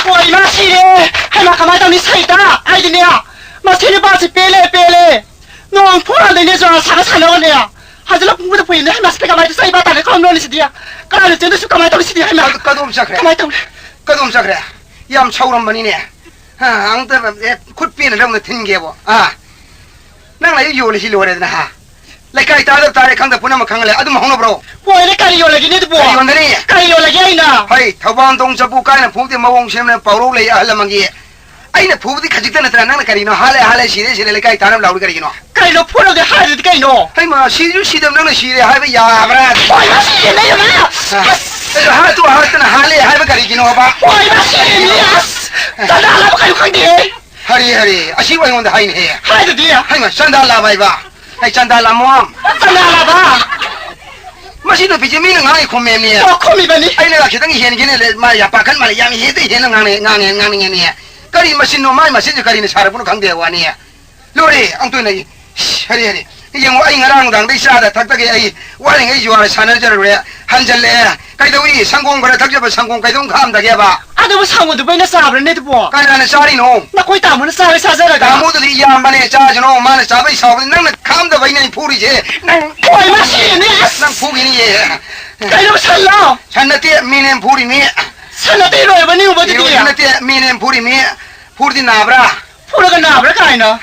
보이 마시래 해마 가만히 있다 니 사이다 아이들이야 마 세리바지 빼래 너 포란데 내 저랑 사가 사나가네야 하지라 공부도 보이네 해마 스페 가만히 있다 사이바 다네 컴런이 시디야 까라를 쟤도 쑥 가만히 있다 시디야 해마 까도 시작해 가만히 있다 까도 시작해 얌 차오란 번이네 앙때 굿비는 좀 튕겨보 nang lai yo le si lo re na ha lai kai ta re khang da puna ma khang le adu ma hong no bro 보이 내 까리 요래 기네 보 kai yon de ni 까리 요래 기나 hai thawang dong cha bu kai na phu de ma wong sem ne pau ro le a la mang gi ai na phu di khajik ta na tra nang na kari no ha le si re lai kai ta na lau kari no 까리 너 포로데 하이드 까이 너 hai ma si ju si de nang na si re hai ba ya bra 보이 마시래 내 마 ha tu ha ta na ha le hai ba kari gi no ba 보이 마시래 다다 알아봐 가요 강대 hari asi wa yon da hai ne 하이드 디야 hai ma sanda la bai ba hai sanda la mo 다다 알아봐 ma si no pi ji mi na ngai khom me ni 어 코미 바니 ai na ki dang yen gi ne le ma ya pa kan ma le yang he de yen ngang ne kari ma sin no mai ma sin kari ne sar bu no khang de wa ni lo re ang tu nei hari yang wa ai ngarang dang dei sa da thak ta ge ai wa le ngai ju wa sa na ja re han jal le kai do wi sang gong ba thak ja ba sang gong kai dong kham da ge ba 아도 뭐 상호도 왜나 사브를 내도 보 kai na ne sa ri no 나 거기 다문에 사회 사자라가 da mo de ya ma ne cha jo no ma ne sa bai sa bai nang ne kham da bai ne phu ri je nang 보이 마시래 nang phu gi ni ye 까이 너 살라 san na te mi ne phu ri ni 살라 때로 해봐 니 뭐지 yo 디야 na te mi ne phu ri ni phu ri na bra 포로가 나브라 까이나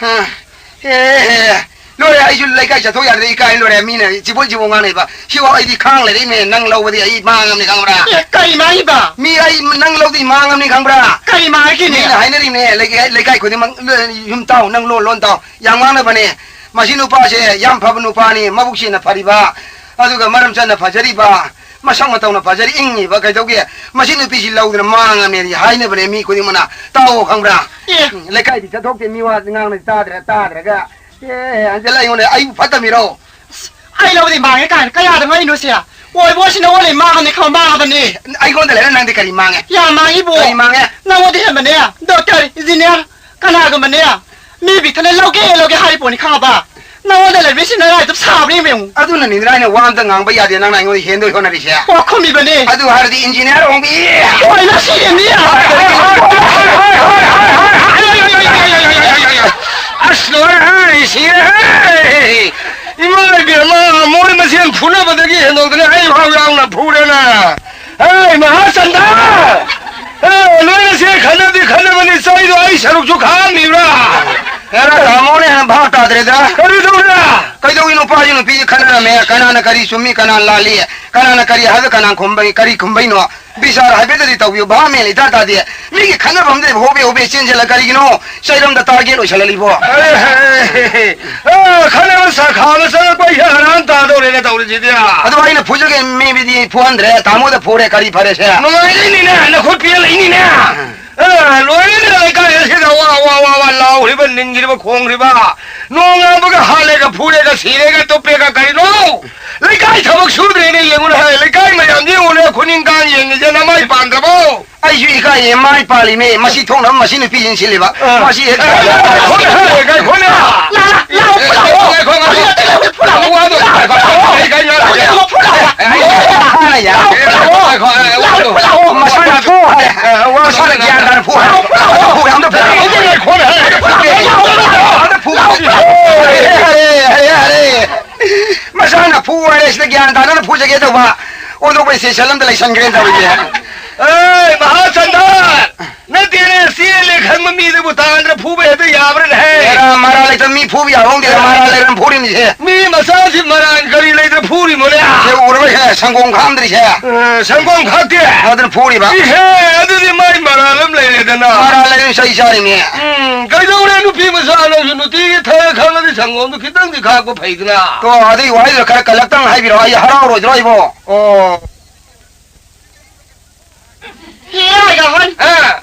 lo ya ai ju lai kai cha tho ya le kai lo re mi ne ji bo ngang ne ba shi wa ai di khang le me nang lo di ai ma ngam ni khang bra 까이 많이 봐 mi ai nang lo di ma ngam ni khang bra 까이 많이 ni 기네 na hai ne ri ne le kai ko di mang yum tao nang lo lon tao yang mang ne ba ne ma shi nu pa she yam pha nu pa ni ma buk shi na phari ba adu ga maram chan na phajari ba ma sang ma tao na phajari ing ni ba kai tau ge ma shi nu pi shi lau de ma ngam ne hai ne ba ne mi ko di mana tao khang bra le kai di cha thok de mi wa ngang ne ta de ga an jala yon ne ai phat ta mi ro 아이 라우디 망에 까야도 뭐 이노시야 왜 보시나 원래 망하네 가 망하더니 ai kon de le nang de kari mang e 야 망이 보 kari mang e 나 어디 해면이야 doctor engineer 까나가 뭐냐 미비 타네 로게 하이 보니 가봐 나 어디 미신나 좀 사브리 명 adu na ni rai ne wan ta ngang ba ya de nang nang yon hen do hon na ri sha 와 코미 바니 adu har di engineer ong bi 와 이나 시니야 aslo hai si hai imai bi ma mo le ma sian phuna ba de gi hen do de ai hao yang na phu de na ai ma ha san da lo ne se khana ba ni sai do ai saruk chu khang ni ra era da mo ne han bha ta de da kari do na kai do ino pa ino pi khana me kana na kari sumi kana la li kana na kari ha kana khombai kari khombai no bisar ha be de tau yo ba me le ta ta de mi ki khana bam de ho be chen je la kari gi no sai ram da target lo chala li bo khana ma sa kha ma sa ko ya ran ta do le tau le ji dia adu ai na phujo ge me bi di phu andre ta mo de phu re kari phare se no ai ni na na khot pi le ni na lo ni le ka ye se da wa lao ri ba ning ri ba khong ri ba no nga ba ga ha le ga phu re ga si re ga to pe ga kari no le kai thabak su de ne ye ngun ha le kai ma yang ji ngun le khuning kan ye ni je na mai pan da bo ai ju ka ye mai pa li me ma si thong na ma si ni pi yin si le ba ma si he ka kai khona la khona khona wa do kai kai ya la ya ma sa na phu wa sa na ya da phu phu yang da phu khona phu ma sa na phu wa le se gyan da na phu je ge da ba o do pe se salam da lai sang gren da wi ai mahachandar na tere si le kham mi de butan ra phu be de yabre hai era mara le tam mi phu bi awong de mara le ram phuri mi se mi masa si maran kari le de phuri mo le se urwe hai sangong kham de se sangong khak de adan phuri ba he adu di mai mara lam le le de na mara le sai sai ni kai do le nu pi masa lo nu ti tha kham de sangong du khitang di kha ko phai de na to adi wai de kar kalak tang hai bi ro ai harao ro ro bo o 야 이거 한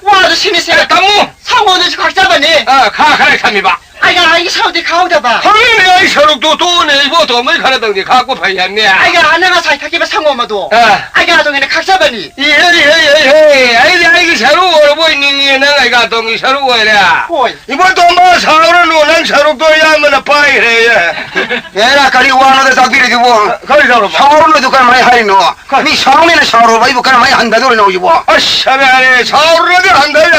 와도 신이 세 kamu 상호도 각자 바니 kha kha kami ba 아이가 이게 사우디 가오다 봐 hang ai saruk to ne bo to mai khara dang ni kha ko phai han ne 아이가 하나가 사이 타기바 상호마도 아이가 동에는 각자 바니 ye ai saru or boy ni na ai ga dong saru wa la 호이 ibo to ma saru no nang saruk to ya ma na pai he era kari wa no de ta pire dibo kari saru no dukan mai hai no mi saru ne saru bai bukan mai han da do no ibo ashara ne saru de han da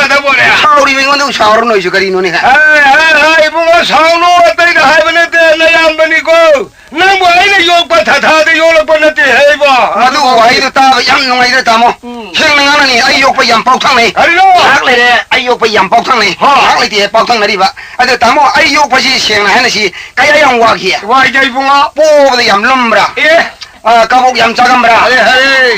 우리 민원도 샤워로 놓이죠 그리 노네 이봉아 사우노 때가 하이브네데 나양반이고 나뭐 아이네 욕바 다다데 욕바네데 해봐 아도 와이도 따 양농아이도 따모 형능하니 아이 욕바 양ပေါ탕네 아리로 학래래 아이 욕바 양ပေါ탕네 학래디ပေါ탕나리바 아도 따모 아이 욕바시 생나 하나시 까야 양와기야 와이자 이봉아 뽀보다 얌름브라 예 까복 얌짜감브라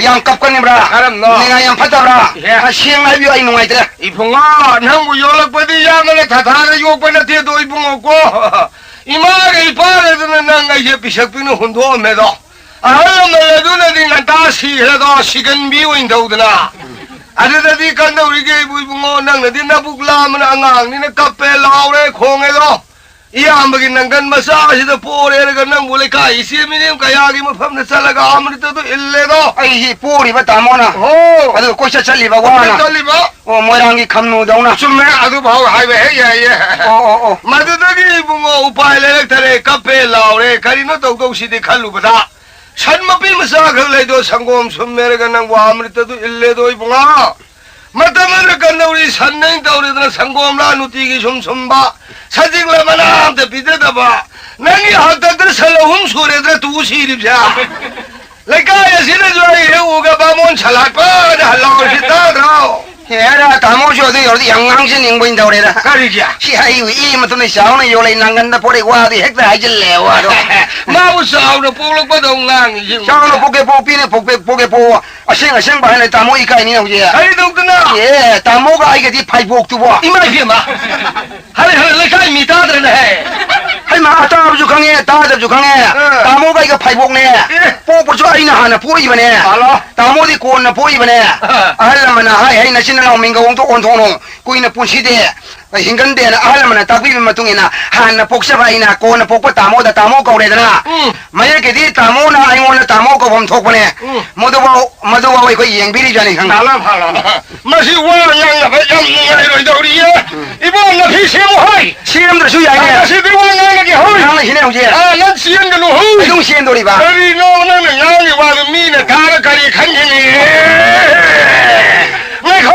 양깝건이브라 알았노 내가 양파다브라 생나비 아이 농아이들아 이봉아 나뭐 욕바디 양을 다다데 욕바네데도 이봉아고 이마게 이파레드는 난가 이제 비석비는 혼도면서 아말레두네디 난다시해도 시간 비오인다우드나 아르다디 간다 우리게 부이붕어 낭나디 나북라면 앙앙니네 카페 라우레 콩에도 이암버기 난간 마사시도 포레르가 난 몰레카 이시미님 가야기 무팜네 살라가 아무리도 일레도 아이 뽀리바 따모나 오 아도 꼬샤 잘리바 와나 떨리바 모이랑이 감노다우나 좀매 아두 바우 하이베 예예 어어어 마두더기 붕어 우파일레 타레 카페 라우레 가리노 도도시디 칼루바다 산마필 마사글레도 상곰 숨메르가 난 와무리도 일레도 이붕아 마타마르 간나 우리 산냉 따우리드나 상곰라 누티기 좀 숨바 사직라마나 함대 비대다바 낭이 하다들 살라훈 소레드라 두시립자 레카야 시르조이 우가 바몬 찰라빠 할라오시다드라오 얘라 다모쇼도 여기 양강신 닝보인다 그래라 가리자 시하이 이마토네 샤오네 요레 난간다 포레 와디 핵다 하질래 와도 마부사우로 뽀록뽀동랑이 샤오노 포게 포피네 포게 포 아싱 바네 다모 이카이니 나오지 아니 동드나 예 다모가 이게 디 파이복도 봐 이마이피마 하레 레카이 미타드네 하이마 따브주 강에 따브주 강에 다모가 이거 파이복네 뽀뽀주 아이나 하나 보이버네 알아 다모디 고나 보이버네 알라마나 하이 나신나 민가 온도 온도노 꾸이나 pun시데 hingan데나 알라마나 따비비 마퉁이나 하나 복사바이나 고나 복바 다모다 다모 거래드나 마야게디 다모나 아이모나 다모 거범 톡보네 모두와 이거 이행비리 전에 강 알아 마시 와양야 배양야 이러이도리야 이번 나 피시모하이 시름들 수야이네 마시 비와양야기 호이 하나 희네 오지 난 시엔들로 호이 이동 시엔돌이 봐 아리 노는 양이 와도 미네 가라가리 간지니 내가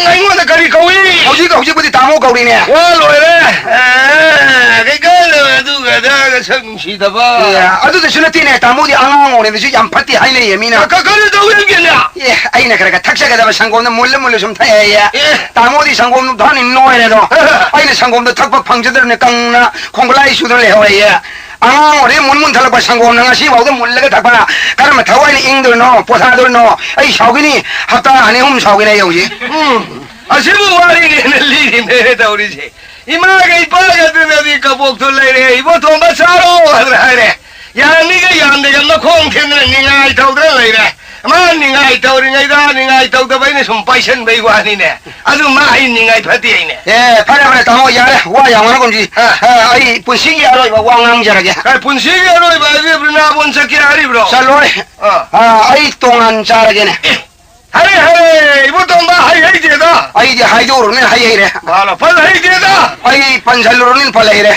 아이모나 가리 거위 어지부디 다모 거리네 와로래 그거는 누가 다가 성시다봐 예 아두도 신나티네 다모디 앙앙오네 저 양파티 하이네 예미나 그거는 왜 이게냐 예 아이나 그러니까 탁샤가다가 상고는 몰래 좀 타야야 다모디 상고는 다니 노에래도 아이나 상고도 탁박 방제들네 깡나 콩글라이 수들 해오래 앙앙오래 문문 탈락과 상고는 나시 와도 몰래가 탁바나 가르마 타와이니 잉들노 보사들노 아이 샤오기니 합다 안에 홈 샤오기네 여기 아시부 와리게는 리리네다 우리지 이마가 이빠가 드나디 까복도 레레 이보 돈바사로 하래 야 니가 양대가 너 콩텐는 니가 이타우드라 레레 마 니가 이타우리냐이다 니가 이타우다바이네 손빠이션 베이고 아니네 아주 마이 니가 이파티이네 예 파라파라 다모 야래 와 양원한 건지 아이 분식이 알아 이거 왕왕자라게 분식이 알아 이봐 브나 본석이 아리브로 살로레 아이 동안 자라게네 하래 이보 돈바 하이제다 아이 하이도로는 하이이래 말아 팔 하이제다 아이 반살로는 팔레이래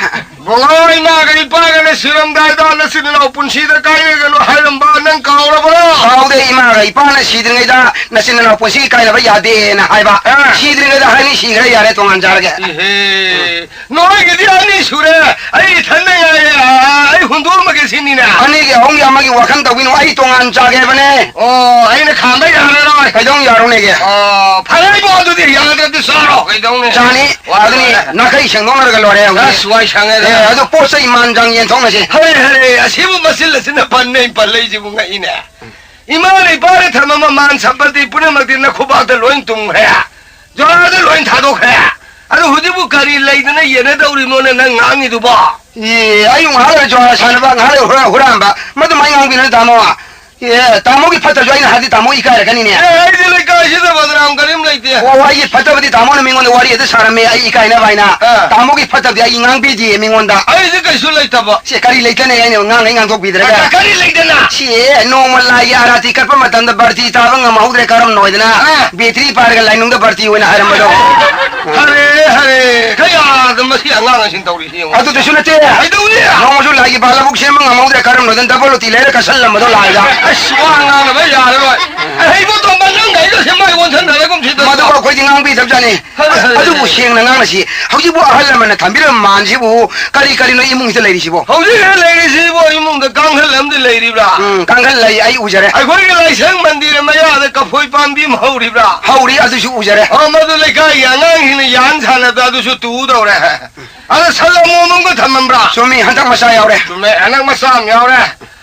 Boy, naga ipaga na siram daida na sinna open sida kaya gano haram ba nang kaura bara. Kaude imaga ipana sidringa da na sinna open sida kaya ba yade na haiba. Sidringa da hani sigra yare tongan jarge. Noi gidi ani sure. Ai thanne ai hundur mage sinina. Ani ge hongi amagi wakan da winu ai tongan jarge bane. Oh, ai na khamba yara na. Kaidong yaro ne ge. Oh, phalai bo du de yada de saro kaidong ne. Jani, adni nakai sengdong na ga lore. Aswai sange. 아주 포스이 만장ien 통나시 하레 아시부 마실라스나 반네 발레지 뭔가 이네 이마리 바레 타마마 만 삼바디 뿌네 막디나 코바데 로인 뚱해야 저들 로인 타독해 아주 후디부 가리 레이드나 얘네다 우리 노네 나 낭이도 봐 예 아유 하루 좋아 사는바 하루 후란바 모두 많이 강비는 다모아 예 다모기 파타 좋아이나 하디 다모 이카라 가니네 에이들 가시다 바드람 가림 레이드 와이 파타버디 다모는 민원의 와리에도 사람이 이카이나 바이나 다모기 파타디 이강비디 민원다 아이들 가실 레이드 봐 세카리 레이트네 아니 낭 독비드라가 가리 레이드나 시 노멀라이 아라티 카르파 마탄다 버티 타방가 마우드레 카람 노이드나 비트리 파르가 라이농다 버티 오이나 하람바도 하레 가야 怎么写俺心兜里心？ 啊，都说那这，还都呢？ 我说来一把了，不先问我在干什么？咱不lo地来了，可是那么多来的。 哎，希望俺了没呀？对吧？哎，不懂把人哪个先买完成的那个去的？ 我都把规定安排怎么着呢？啊，都不行了，俺那是，好像不俺那么呢，谈别人慢些不，咖喱那一梦是来的是不？ 好些人来的是不？一梦的刚才那么的来的吧？刚看来哎有些嘞， 哎，快点来上门的没呀？那个会半边好的吧？ 好的啊，就是有些嘞。 哦，么子来看呀，俺现在养产了，咱都是读到了。俺吃了我们个他们不啦？ 说明还他妈啥样嘞？ 准备俺那么3秒嘞。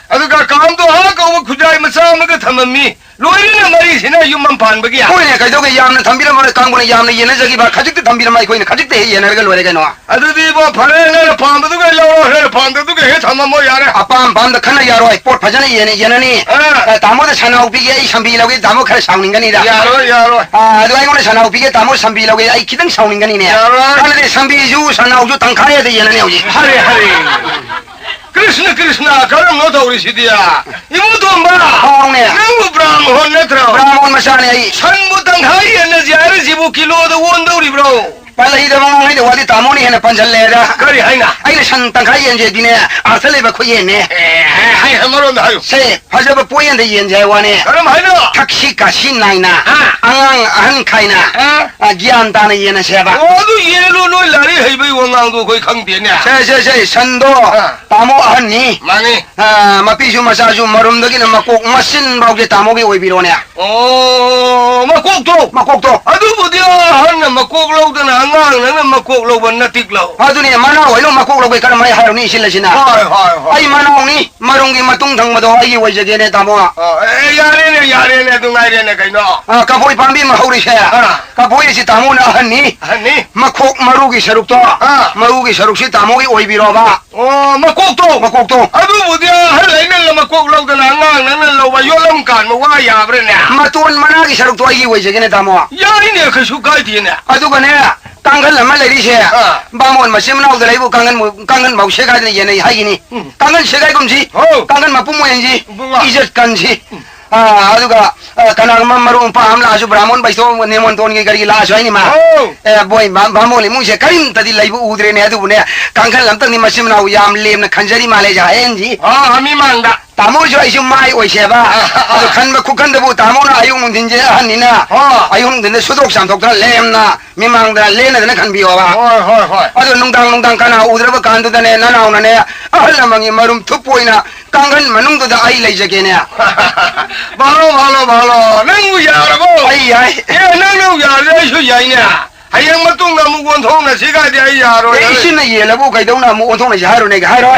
俺这个刚到哈个我苦在么啥么个他们米，罗人那么以前那有门盘不给呀？ कोई नहीं कहते कि याम ने थंबी में काम को याम ने ये नहीं जगी बात खजिक थंबी में कोई नहीं खजिक ते ये नहीं लोरे के नो 俺这地方盘那个盘子都给捞了，盘子都给他们没呀嘞。 अपाम बाम द खना यारो है पोट भजन ये नहीं तामो द छना उपी के शंबी लोगे तामो खरे साउनिंग गनी दा 呀喽呀喽， आ दुआई को छना उपी के तामो शंबी लोगे आई किदंग साउनिंग गनी ने अने दे शंबी जू छना उजू तंखारे दे ये नहीं होजी 哈嘞哈嘞。कृष्ण करम न थोड़ी सी दिया इमु तो बड़ा हां ने नंगु ब्राह्मण न थरो ब्राह्मण मसाने आई छन्मु तंखाई न जारे जिबु किलो द वंदौरी ब्रो पहले ही दवा नहीं वादी तामो नहीं है ना पंजल ले रा करी है ना आई ने शन तंखाई ये जे दिने असले बखो ये ने है हमरो न हायो से फजब पोयन दे ये जे वाने करम है ना takshi ka shin nai na ang an khai na gyan ta na ye na se ba 我都耶路路来的黑白我俺都会坑爹呢 se san do tamo an ni 妈呢 ma pi su ma sa su marum da ki na ma kok ma sin ba ke tamo ke oi bi ro ne 哦嘛国都 ma kok to 啊都不掉俺那么国楼的那俺那么国楼文那地楼 ha du ni ma na oi lo ma kok lo ke ka mai ha ro ni sin la sin na 嗨嗨嗨 ai ma na ni marung ki ma tung thang ma do ai oi je ke ne tamo 哎呀嘞呢都爱嘞该喏 ka poi pam bi ma ho ri se ka poi si tamo na han ni 你 ma kok maru ki saruk to maru ki saruk si tamo ke oi bi ro ba 哦嘛国都 ma kok to 啊都不掉还来那么国楼的那俺那楼吧有那么干嘛我呀不是呢 ma ton ma na ki saruk to ai oi je ke ne tamo 呀你呢可是该的呢 aduga ne kangan lama lai se bamon masim nau da laibu kangan mau se ga ne ne hai ni kangan se ga kum ji kangan ma pum yen ji izat kan ji aduga kanang ma maru pa hamla su brahmon bai so ne mon ton ge gari la so ni ma boy bamon le mu se karim tadi laibu udre ne adu ne kangan lam tang ni masim nau yam lem na khanjari ma le ja en ji 啊咪忙的 tamo jo ai su mai oi se ba adu khan ma khukan da bu tamo na ayung din je han ni na ayung din de sudok sam thok da lem na mi mang da le na khan bi wa ba 嗨 ado nungdang kana udraba kandu da ne nanaw na ne ahal mangi marum thupoina kangan manung da ai lai jage ne 巴罗能不呀了不 ai ai 哎能呀这是呀呢还有么东那么光通的谁该的呀了 ai sin na ye la bu kai dong na mu on thong na haru ne ga haru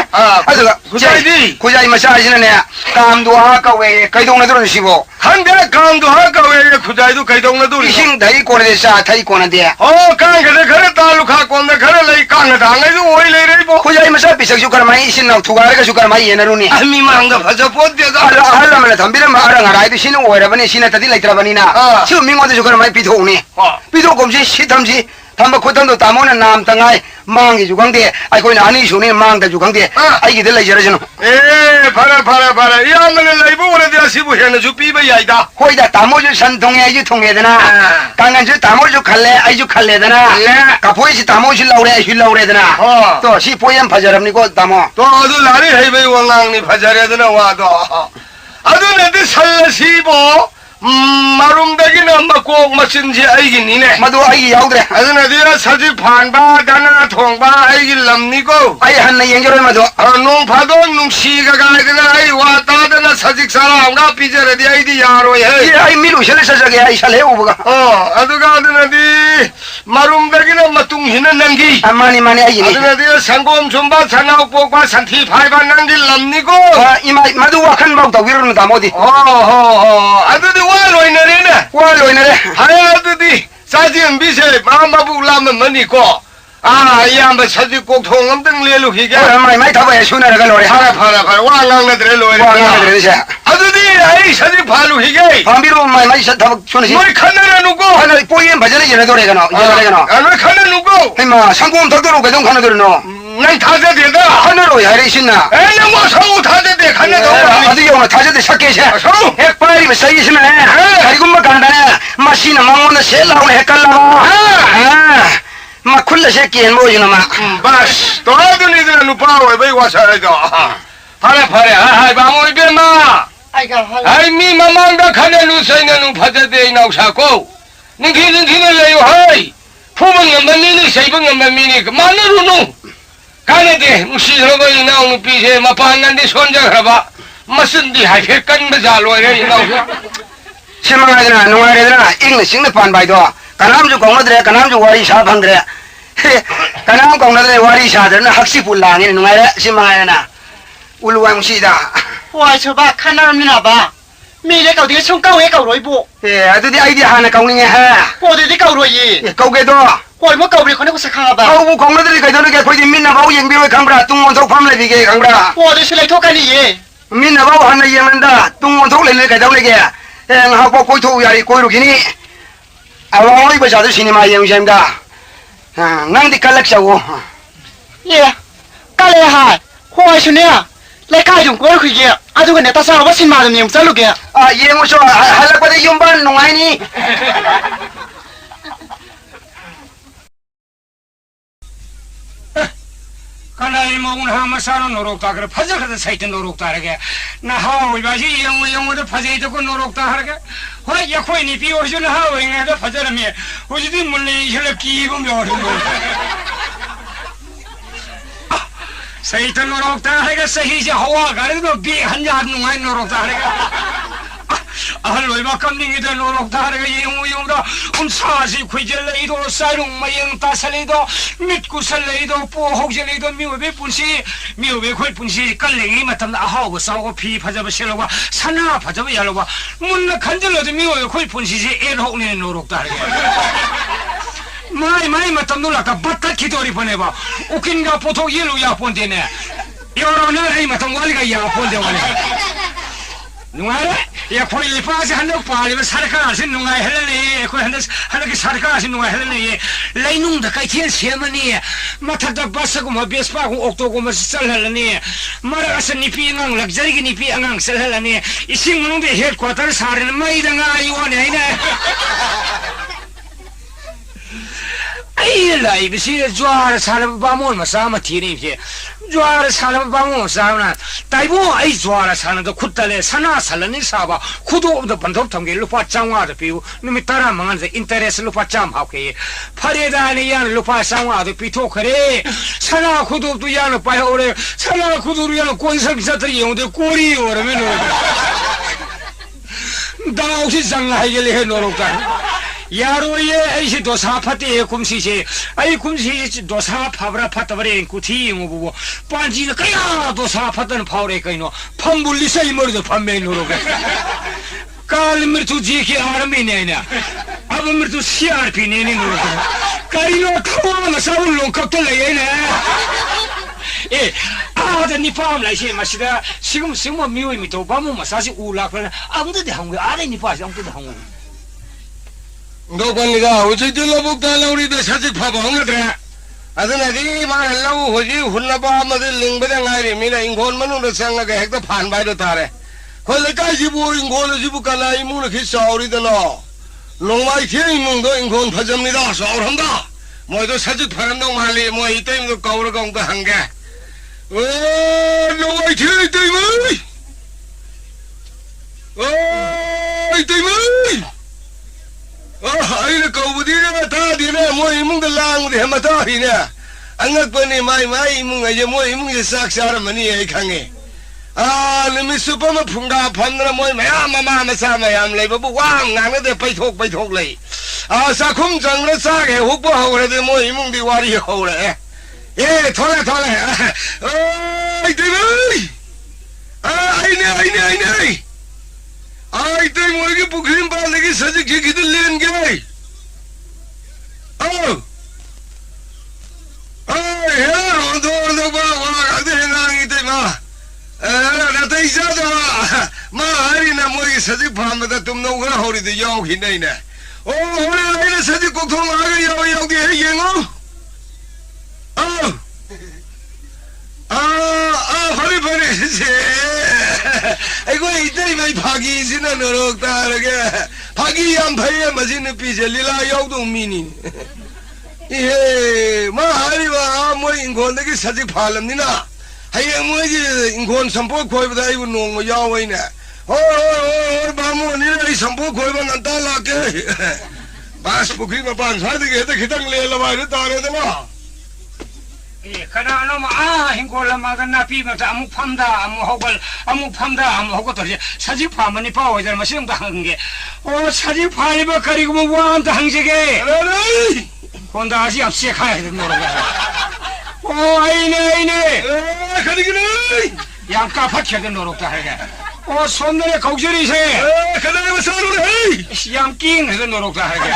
ado ga kujai masa sin ne kam do ha ka we kai dong na do si bo 看的刚都还搞个苦在都开动了都里 ising dai ko ne sa thai ko na de 哦刚个的可能大陆卡光的可能来刚个当个就我来的不 kujai masa bisak su kar mai isin na thu ga ga su kar mai ye na ru ni 咪忙的发着波的个 ahal ma la thambira ma ara ngarai de sin o ra bani sin ta di lai tra bani na chu mi ngo de su kar mai pi tho ni pi tho kom si si tham si thamba khu tham do tamo na nam tangai mang gi ju gang de ai koi na ani su ni mang da ju gang de ai gi de lai jara jino 哎para要么来不我的是不现在就比不呀的 hoi da tamo ju san thong ye ju thong ye da na kangan ju tamo ju khalle ai ju khalle da na ka phoi si tamo ju laure ai ju laure da na to si poyam phajaram ni ko tamo 都都哪里还没我让你发家的那话都啊都那的살시不 마룸다기는 막꼭 마신지 알겠니네. madu ai yaudre 아들 어디야 사지 판바 다나 통바 알길 남니고. ai han na yeng jero madu 농파도 농시가 가야되나 아이 왔다다나 사직 사람가 비저레디 아이디 야로에. ai milu shele sa sa ge ai sale u ba 아들가 아들 어디 마룸다기는 마뚱히는 난기. mani ai ni 아들 어디야 상곰 좀바 상하고 꼭바 산티 파이바 난길 남니고. imai madu wa khan bau ta wirun da modi 아들이 와 로이네네. wa loi na re 하야드디 사진 비세 마마부 라면 머니고 아 이암바 사지 꼭 통엄등 레루 희게 mai tha ba su na ga lore 파라 와랑나드레 로에 wa na de se 아드디 아이 사지 파루 희게 pambiru mai sa tha su na si 너희 칸나라 누구 ana poyam bhajane ye na do re ga no ye ga no 너희 칸나 누구 ai ma sangom thak do ga dong khana do no 난 타자 되다 khana ro ya re sin na 에나 뭐 사우 타자 돼 칸나 더 adu yo na tha de sakke se 사우 ek pari ba sai sin na kari gum ma kan da ne machine ma mon se la ne kal la ma खुल्ला से केन मो जुना मा बस तो दुनी दे नु पावे बे वासा रे तो फारे फारे हाय बामो इबे मा ไอ้กะฮะ हाय मी ममांग दा खने नु सैने नु फजते नाउसा को निखि ले यो हाय फुबंग मनी नि सैबंग मनी नि माने रुनु काने दे मुसी रबो इनाउ नु पीसे मपान नंदे सोनजा खबा मसंदी हाय फे कन बजा लोरे इनाउसा सिमागना नुवारेदना इंग सिंग पान बाय दो कनाम जो कोंगदरे कनाम जो वारी सा भंगरे कनाम कोंगदरे वारी सा दरना हक्सी पुलांगे नुवारे सिमागना उलवांग सीदा ป่วยชาวบ้านข้าน้ำนี่นะบ้ามีเลยเก่าที่ช่องเก้าให้เก่ารวยบุ अदुदी आइडिया हाना कोंगिंग है ป่วยที่เก่ารวยยี่ कोगे दो ป่วยเมื่อเก่าเรียคนนี้กูสักข้าบ้า เอาของเราได้ก็ได้คุยมินนะบ่ยังบิวคังบราตุงอนทกพามเลยบิเกคังบรา ป่วยที่เลยทุกกันนี่ยี่ มินนะบ่หันยังมันดาตุงอนทกเลยก็ได้เลยแกงาบ่คุยทุยาริคุยรุกินี่เอาไว้บ่ชาติซินีมายังยังดางังดิคัลลักซะโว เย่ก็เลยหายป่วยชุเนี่ยเลยกายอยู่กูคุยยี่อาดูกันเนี่ยตาสาวว่าสิมาเนี่ยมึงจะลุกยี่ ยังว่าฮัลลักบ่ได้ยมบ้านนงไอ้นี่ कानाई मौन हा मसानो नरोक्ता करे फजे खते साइट नरोक्ता रगे ना हा होई बाजी यंग दे फजे तो को नरोक्ता हरगे हो या कोई नि पी ओजन हा होई ने दे फजे रमे ओजदी मुल्ले इले की बो म्योर साइट नरोक्ता हरगे सही से हवा गारे तो बी हंजार नुआई नरोक्ता हरगे ahal loi ba kam ning ida norok dar ga yung da sa si khoi je lei do sai rung ma yang ta sa lei do mit ku sa lei do po hok je lei do mi we pun si mi we khoi pun si kal lei ma tam da ha bo sa go phi pha ja ba se lo ba sana pha ja ba ya lo ba mun na khan je lo de mi we khoi pun si en hok ne norok dar ga mai ma tam no la ka batta ki tori pane ba ukin ga po tho ye lo ya pon de ne yo ro na ai ma tam wal ga ya pon de wale नुआरे ये कोई लिपा से हन्नो पाले में सरकार से नुआए हलने कोई हन्नो की सरकार से नुआए हलने ये लाइनुंग द काइथियन सेमनी मथा द बस को म बेसपा को ऑक्टो को म चल हलने मरा अस निपी अंग लग्जरी की निपी अंग चल हलने इसिंग नुंग दे हेड क्वार्टर सारे मई द ngai यो ने ने ai lai bi si jwar sala ba mon ma sa ma thi ni phe jwar sala ba mon sa na tai bo ai jwar sala do khut tale sana sala ni sa ba khudo do bandhop tham ge lupa changwa da pi numi tara mangan se interest lupa cham ha ke phare da ni yan lupa changwa do pi tho khare sana khudo tu yan pa ore sana khudo yan kon sa bisa ta yong de kori ore me no dao si jang hai ge le no ro ka यारो ये ऐसे दोसा फते कुमसी से आई कुमसी दोसा फाबरा फतबरे कुथी मुबो पांजी न कया दोसा फतन फावरे कइनो फंबुली सही मर जो फमे नुरो के काल मृत्यु जी के आर्मी ने ना अब मृत्यु सीआरपी ने नुरो के कइनो थवा न सब लोग कब तो ले ने ए आद निपाम लाई से मसिदा सिगम मियोई मितो बामु मसासी उला फन आंगदे de hangwe आदे निपा से आंगदे hangwe 너 관리가 어쨌든 러북 달라우리도 사직 파봐 엉거든 아드나디 마 헬라우 호지 훌라바 마들 링베다 나이리 미나 인곤 만우로 생각에 핵도 판바이도 타래 콜레까지 보 인곤을 지부 깔라 이무는 기사오리더노 롱마이 티잉문도 인곤 파점니다 사오한다 뭐도 사직 파란동 말리 뭐 이때임도 거울을 공도 한게 롱마이 티잉 이때임이 ai ko budi na ta di na mo imung da lang di ma ta hi na angak pa ni mai imung ai mo imung ye sak sar mani ai khange le mi su pa ma phunga phan na mo ma ma sa ma yam le ba bu wang ngang na de pai thok le sa khum jang na sa ge hu po ho le de mo imung di wari ho le thola ai de ai ne ai te moi ki pukrim pa legi saje ki kid len gay oh ai he do ba wa ade na ngi te ma na te isa do ma hari na moi ki saje pham da tum no ga hori de yaw hi nei na oh hori na saje ko thong a ga yaw de he yen oh hori se ai ko itari mai phagi sina norok ta lage phagi yam phai ma sin pi je lila yaw dong mi ni 예, 마하리와 뭐 인권에게 사직 팔랍니다. 하여 뭐지 인권 선포 거의보다 이거 농어 야와이네. 마모니네 이 선포 거의보다 난 달라게. 바스부키가 반사되게 해도 기당 내려와야 따라야되나. 그나마 hin골라마가 나비면서 아무 팜다 아무 호걸 아무 팜다 아무 호고 도지 사지 파면이 파워 이제 마시는 한게 사지 파이버 가리고 뭐 한다 항제게 혼다 아시 앞시에 가야 되는 노로가 아이네 가리기는 양가 박혀야 되는 노로다 하게 손들에 거기저리세 그나마 서로네 양킹 해서 노로다 하게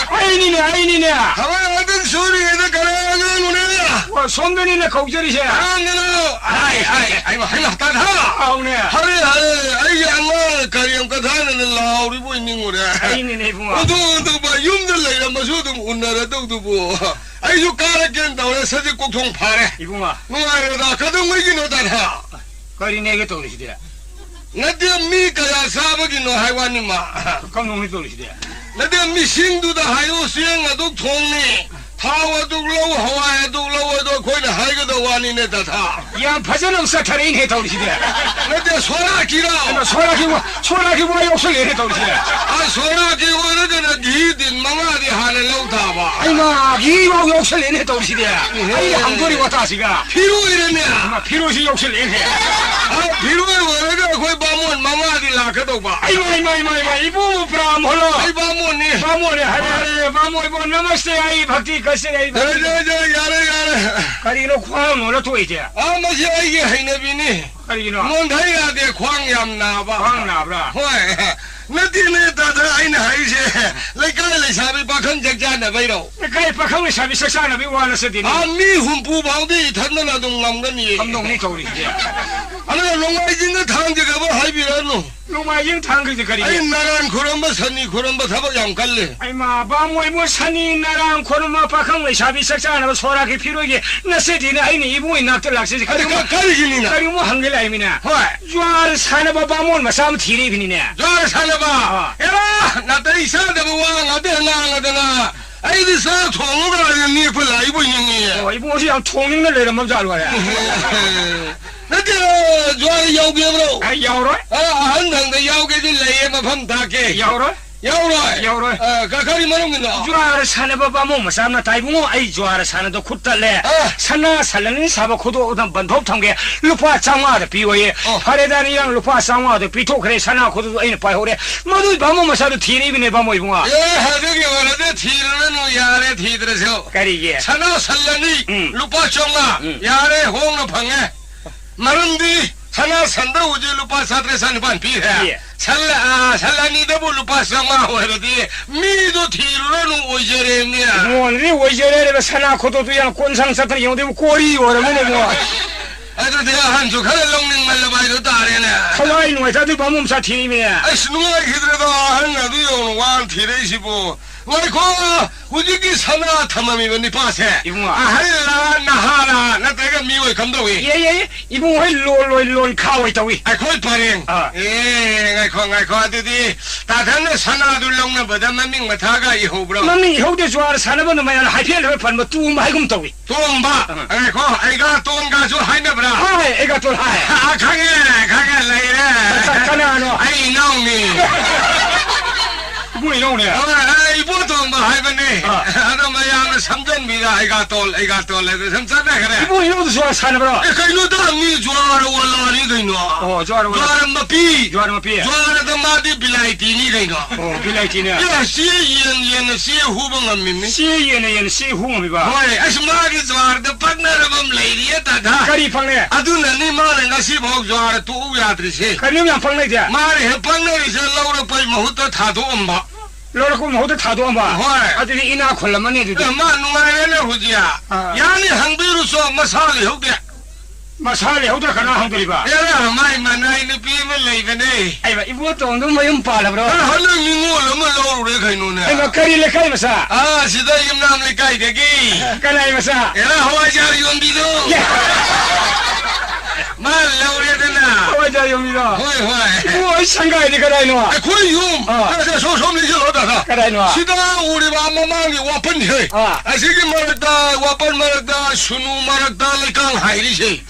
아이니네 가만히 하던 소리에서 가라가 노래야 손들이네 거기저리세 아이 뭐 하나 따라 아우네 하래 아이 양말 가리엄 가다는 라우리 보이는 거래 아이니네 붕아 어도 봐 юм들 내가 마셔도 운나라도 뭐 아이 저 까라견 나오네 서지 꼭통 파래 이붕아 뭐하다 가동 먹이 노다라 거리네게 떠오르시대 나도 미가야 사버기 너 하이와니 마 감동이 떠오르시대 나도 미싱두다 하요 수행아도 통니 타와도 로우 하와에도 로우도 거기는 하이거도 와니네 다다 야 파전은 사타레인 해 떠오르시대 나도 소라기라 소라기와 욕설 해 떠오르시대 아 소라기 오르거나 니딘 망아디 하는 로우다봐 아이마 이와 욕설 해 떠오르시대 아이 한거리 왔다시가 피로 이러냐 아마 피로시 욕설 해 아 피로에 오르가 거기 바몬 망아디 라카도 봐 아이마 이부 브람 홀로 아이 바몬니 바모네 하래 바모 이부 나마스테 아이 박티 가세 아이 야래 가리노 광 올라 토이제 아 마시 아이게 하이네비니 가리노 몬타이가 돼 광얌나봐 광 나브라 호이 나디네 다다 아이나 하이세 레카레 사비 바칸 작자나 바이로 가이 파캉을 사비 석사나 비 와나서디니 아미 훔부 방디 탄나나도 남거니 감동이 떠오르시대 아나 롱아이진가 탕제가 뭐 하이비라노 로마잉 탕그지 아이 가리 나란 그런바 선이 그런바 사바 양갈래 아이마 바모이 뭐 산이 나랑 코르마 파캉을 사비 석사나 소라기 피로기 나세디네 아이니 이부이 낙들 락세지 아니 가리기니나 가리 뭐 한글 아이미나 호이 주알 사나바 바몬 마삼 티리비니네 저 살아봐 에라 나도 이상한데 뭐 나도 아이디 사 통으로 니 불라 이보 있니 이부 옷이 양 통행을 내려면 잘 거야 나도 저 야우게로 아 야오로 한당대 야우게들 레에 마팜 다게 야오로 야오로 가카리 말없는다 주알 사나바 바몬 마삼나 다이붕어 아이 주알 사나도 굿달래 사나 살라는 사바 코도 오단 반톱 통게 루파 장화도 비워예 파레다니랑 루파 장화도 비토 그래 사나 코도 아이는 파호래 모두 바몬 마사도 티리비네 바모 이붕아 예 하저기 원하대 티르는 야래 티드르셔 까리게 사나 살라니 루파 정아 야래 홍로 방에 마른디 사나 산다 우지 루파 사드레 산반 비해 살라니도 뭐 루파 정아 오해디 미도 티르는 오제레미야 뭐니 오제레레 사나 코도도 양 꼰상사들 영대 꼬리 오라면 뭐 아들 내가 한주 가를 롱ning 말라바이도 다래네 하와이 노자도 바몬사 티리비네 아이씨 누가 기들어도 한나도 용왕 티레시보 와이코 우지기 사나 탐함이거니 파세 이붕아 아할라 나하라 나 내가 미워이 감독이 예예 이붕 왜 롤 카오 있다위 아이 거의 파랭 예 아이코 아드디 다단네 사나 둘롱나 보다만 밍마 다가 이호브로 maming hode juar sanaba no mayan haipel he pan tu mai gum tawi 동바 아이코 아이가 동가주 하이메브라 hai ega tol hai 아 가게 레이래 kana no 아이 나오미 bui no ne 아이 보통바 하이베네 아도 마야는 삼전미가 아이가 돌 레드 삼전네 그래 bui no juar sanaba 그이노다 미 좋아라 원라니 그이노 juar 좋아라 마피 juar ma pi 좋아라 마디 빌라이티니 그이노 bilai ne 야 시연 시 후봉은 미미 si yen si hu mi ba 호이 아스마기 좋아라 파트너럼 레이디야 다다 kari phang ne 아두나 니 마는 가시 복 좋아라 또 우야드리시 kari yang phang ne ja 마리 해방내리서 라우라 빠이 마후터 타도 엄마 lora ko hode thado ba 호이 adiri ina khollama ne du 마 누가래네 후지야 야니 항비로서 마살이ဟုတ်တဲ့ masale hode kana hangdri ba အဲ့ဒါမိုင်းမနိုင်နေပြေးမလိမ့်ကနေ ai ba ibu tong do mayum pala bro ဟာလည်းငငိုလည်းမလို့ရခိုင်နိုးနေ ai ba kari le kai masa အာစီတဲ့ယမနာမလေးကြိုက်တယ်ကြီး kana masa အဲ့ဒါဟောကြားရုံပြီးတော့妈老爷的呢？我家有米了，会会。我想改的个来喏，哎，可以用。这说明就老大了。个来喏，是的，屋里吧，妈妈的我本去。啊，哎，这个马的，我本马的，孙女马的来刚海里去。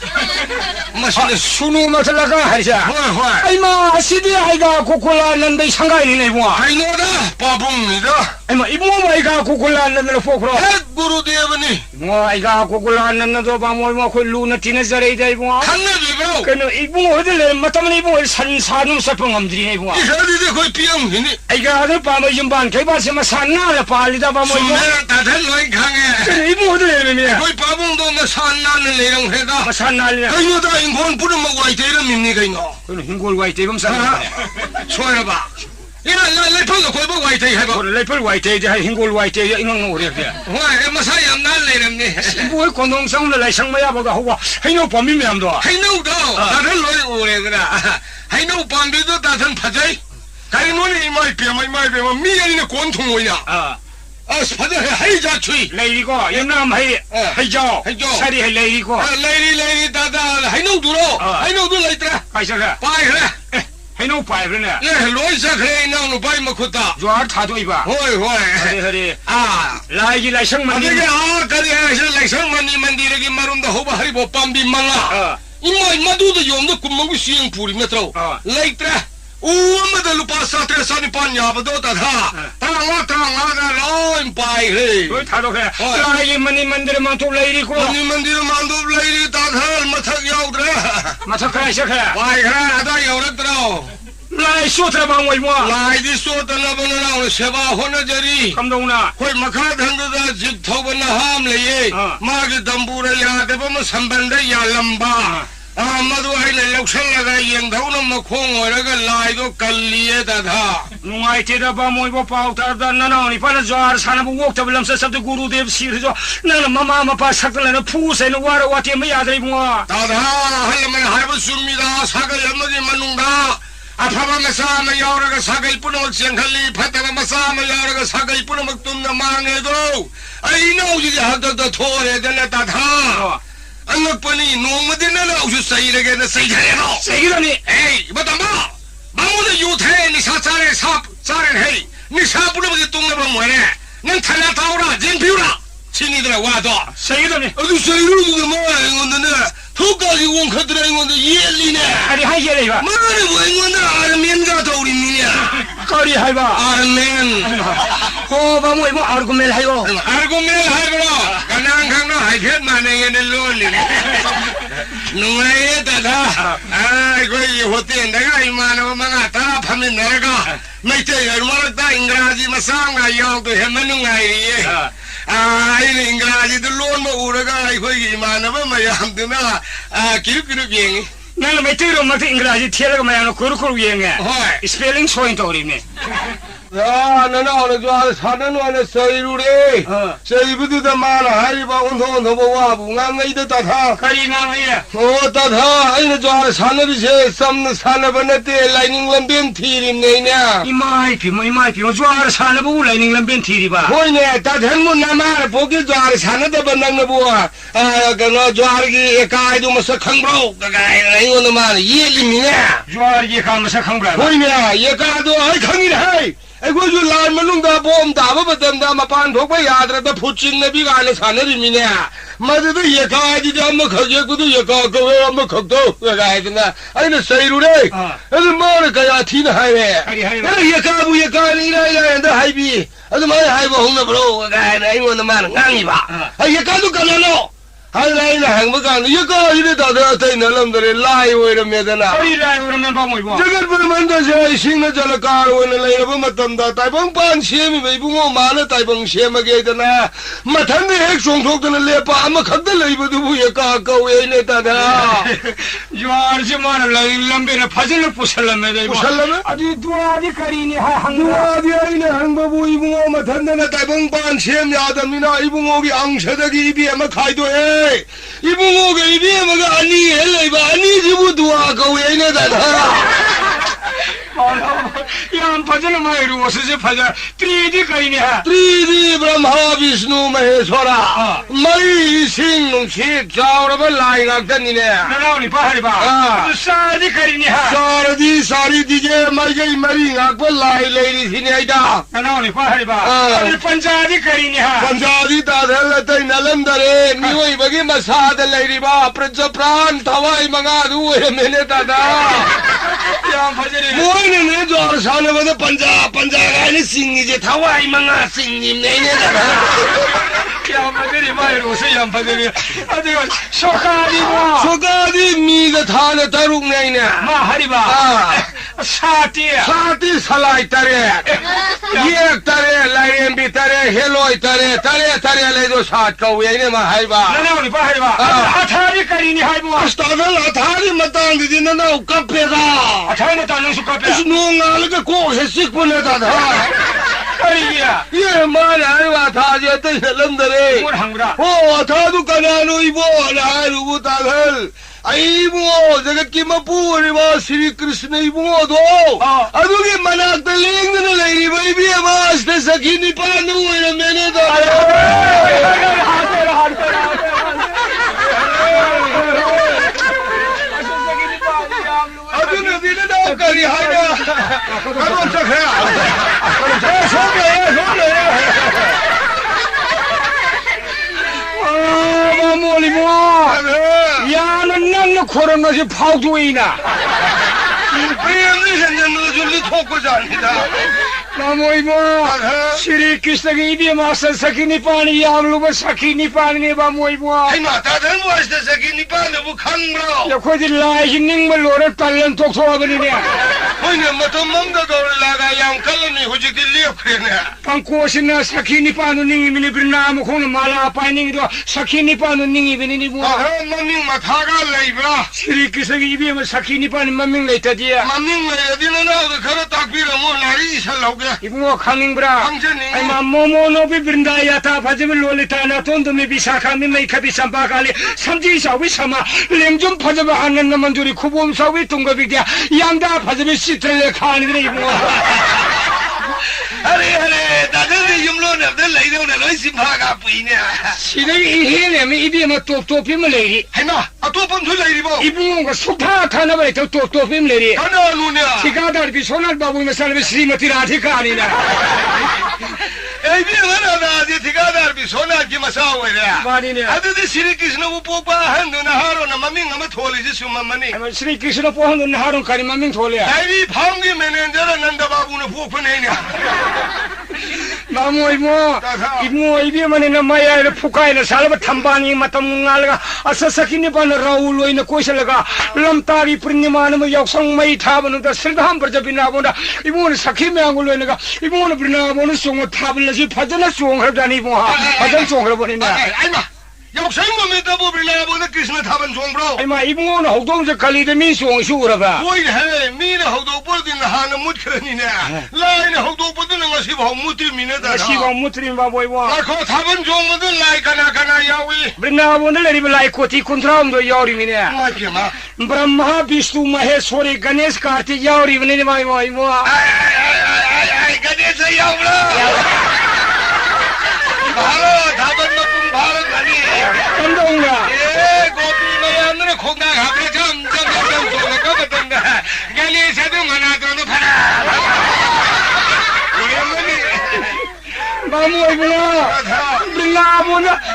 妈是的，苏努嘛是那个还是？会会。哎妈，是的，那个姑姑啦，恁得想改的那不？还我的，爸爸你的。哎妈，一摸嘛一个姑姑啦，恁那佛克了。哎，咕噜爹吧你。我一个姑姑啦，恁那做把我会录那听那这里的不？看那里边。跟那一摸的嘞，嘛他们一摸山山弄什么我们这里不？你说你这会变你。哎个那把我用板，开把什么山哪了把里头把我说用。那大天乱看哎。跟一摸的嘞没？会把梦到那山哪的内容黑的。我山哪里？哎呦，大英国不这么外地的名你给我。跟那英国外地我们山哪？错了吧？来碰个鬼不外地係噃？嚟不外地就係英國外地，應該我哋嘅。喂，乜晒人難嚟啦你？不會廣東省嚟上乜嘢個好啊？喺度旁邊咩咁多？喺度到，大thân來我嚟噶啦，喺度旁邊都大thân拍仔，喺我哋買邊咩人嘅廣東話啊？拍仔係喺只吹。嚟個，有啱係咗，晒啲係嚟個。嚟大喺度度咯，喺度度嚟得。拜上啦，拜啦。喺度拜咗呢？來上嚟，那我拜乜闊達？做下查對吧？喂，啊，嚟上問你。嗰啲係嚟上問你哋嘅馬龍都好吧？喺我旁邊問啦。因為乜都用到咁樣嘅水布裡面頭。嚟得。我們的路巴沙特山的半夜不都得他，當我的老拜嘞。佢睇到佢，嚟問你哋問到嚟呢個。你們啲問到嚟呢，大他乜柒有的。乜柒佢食佢？拜佢，他有得到。嚟說得幫我嘛？來的說得那不能讓我學吧，混到這裡。咁懂啦。會馬卡騰到的直頭不能喊嚟耶，馬嘅登布的呀，這不麼成本的呀lâm巴。乜都係嚟落出嚟嘅，迎頭那麼狂我那個來到隔離的他。我記得把我包得的那你把那抓山那不我這不諗實的咕嚕的死了就那媽媽把殺的那鋪身挖了挖點沒呀的我。大他還們還不順利的，殺個人們就蠻弄的。啊，他們啥沒有那個殺個不能健康里，拍他們啥沒有那個殺個不能動的忙的都。哎，那我就還得拖的那大他。我把你弄么的那老去谁那个那谁来了？誰了你？哎，不當吧，把我的油菜你殺炸人黑，你殺不了就動了不麼呢？能談了刀了，人票了，請你的來挖到。誰了你？誰了你麼？我的呢？頭高的我看得來我的眼裡呢。你還眼裡吧？媽的，我那二面家頭裡面呢？高厲害吧？二面。我把我二個面還有。二個面還不了，剛剛看到海片嘛那個的路裡。弄來也得他，哎，我以後點那個嘛那我們啊，他旁邊那個，沒這樣我的英格拉吉嘛上啊，要對他們弄來的。啊，英格拉吉的亂嘛，我那個來回嘛那麼樣的那，kiru bien。那沒對了，沒對英格拉吉貼了個嘛樣的咕嚕樣嘅，spelling 錯in到裡面。啊，那我抓查那那谁路嘞？谁不知道嘛了？还是把我头不挖不俺没得打他。可以俺没的。我打他，哎，那抓查那的些，什么查那不那的来宁那边提的呢？一买皮，我抓查那不来宁那边提的吧？会呢，打他们那嘛，不给抓查那的不能的不啊？跟我抓那个盖都没是坑不着，个盖那个那嘛夜里面。抓一看没是坑不着。会呢，也盖都还坑你还。哎，我就来嘛弄到bomb打不等到嘛搬托过牙的，那普京那边干的产那里面呢，嘛这都也开的，咱们考结果都也高，各位我们考到个开的呢，哎那谁路嘞？那是妈的个呀，听的还嘞，那也开不也开，你来人都还比，那是妈的还不红的不喽？个开的，我他妈的硬一把，哎也开都干了喽。还来呢，还不干，一个一个到这在那那么的来回了没得呢？可以来回了没帮我一这个不是门的是新的这了干回来了，不嘛等到大帮搬钱没为不我买了大帮钱嘛给的呢？嘛谈的还双头的那来把嘛看的来不都不也干够也那的呢？抓这嘛的来两边的拍成了不是了没得？不是了吗？啊，你多的可以你还行多的呢，行不不一不我嘛谈的那大帮搬钱呀的，你那一不我给昂车的给一边嘛开队。一部我给一边那个安妮也来吧，安妮就不多啊，狗爷爷的他。Yang Pajana Mairu was a Paja, 3D Karina, 3D Brahma Vishnu Maheswara, Mai Sing, Ship, Jauraba lying up the Nina, Nanoni Pahariba, Sadi Karina, Sari DJ, Majay Marine, Aqua ladies in Aida, Nanoni Pahariba, Panjadi Karina, Panjadi Tadalata in Alandare, New Bagimasa, the Lady Ba, Prince of Pran, Tawai Mangadu, a minute. Morning, or son of the Punjab, anything is a Hawaii Manga singing. Sokadi, me the Tana Tarungaina, Mahariba, Sati Salai Tare, Yak Tare, Lion Bitare, Hello Tare, Tare, Ledo Satko, Mahaiba, Atari Karini Haiba, Atari Matan didn't know Capera. I try to Capera. No, look at course, a sick one at that. Yeah, man, I was London. Oh, Tadu Canano, I would tell. I was the Kimapu, was Sri Krishna. I do get Manak the Ling and the lady, baby, I was the Sakini Panu in a minute. I didn't know Shri Krishna Master Sakini Pani Yamlu Sakini Pani Bamoibo. I'm not that was the Sakini Pani who come round. The quite lightning Malora Talent talks over in there. When the Matomanda Laga Yam Kalani, which is the Leoprina. Pankosina Sakini Panu Brina Mala Pining Sakini Panu even anymore. Maming Mataga Labra. Shri Krishna Sakini Pani Maming later, dear. Maming, I didn't know the Karatakira Mona. If more coming bra, I'm a Momo no Bindayata, Pajim Lolitana, Tondo maybe Sakami, make a Bisambakali, some days are with summer, Limjum Pajabahan and Namanduri Kubum, so we Tunga Vidia, Yanda Pajami Sitre, Khan. That is the Yumlon of the lady on the noisy Paga Pina. She didn't hear me, idiom to him, lady. I know, a top on the lady. Even was so far, can't wait to talk to him, lady. I know, Luna. She got out of his honor, but we must have a Srimatirati Karina. I didn't together be so not give us away there. I did the Sirikis no Popa hand on a Haron, a Maming, I'm a toll is money. I'm a Sirikis no Pond and Haron Karimaming Tolia. I be pounding and the Babuna Popanania. Mamma, if man in a Maya, Puka, and a Salva Tambani, Matamanga, a Sasakini Raul in the Kosalaga, Lamtari, Priniman, Yoksong, May Taban, the Silham Perjabinabona, if one Sakimi Angulaga, if one of Brinabon, so tablet, Pajana song have done even. I don't song about it. I'm saying, double reliable, the Krishna haven't song, bro. I might even want to hold the Kali the Miss song, sure about. Wait, hey, me the hold up in the Hana Mutrina. Line hold up in the Shiva Mutrimina, Shiva Mutrim, boy. I caught haven't song with the like Anakana Yawi. But now I won't let him like what he controlled the Yorimina. Brahma Bistu Maheswari Ganesh Karti Yauri, even in my way more. I got it, a Yavla. Hello, Taban Bharat.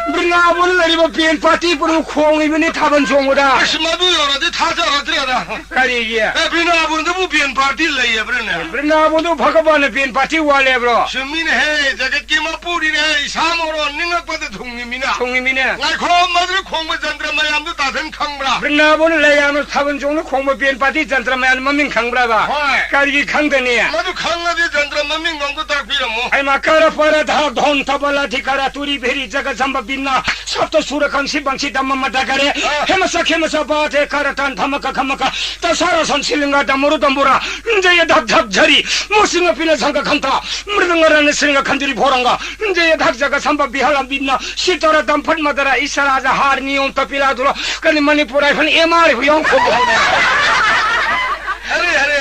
Brinabon, Lariba Pian Party, Puru, even it happens on with us. Madu, the Tata, Caria, Brinabon, the Bupian Party, Brinabon, Pakaban, Pian Party, whatever. So mean, hey, that came up in a summer on Ninga, Tungimina. Like home, Mother Comas and Ramayam, the Tatan Kangra. Brinabon, Layam, Tavan Jona, Koma Pian Party, Gentleman, Mamming Kangra. Kari Kangania. Madu Kanga, the gentleman on the Takiramo. I'm a Karafara, Don Tabala, Tikaraturi, Very Jagazamba Bina, Softa Surakan Sibansi, Damama Dagare, Hemasa Kemasabate, Karatan, Tamaka Kamaka, the Sarasan Silinga, Damurudambura, Jaya Dab Jari, Musima Pina Sanga Kanta, Murdangaran Singa Kandri Poranga, Jaya Dajaga Samba Bihala Bina, Sitara Dampan Madara, Isara, the Harni on Tapiladura, Kanimani Pura, and Emari, we don't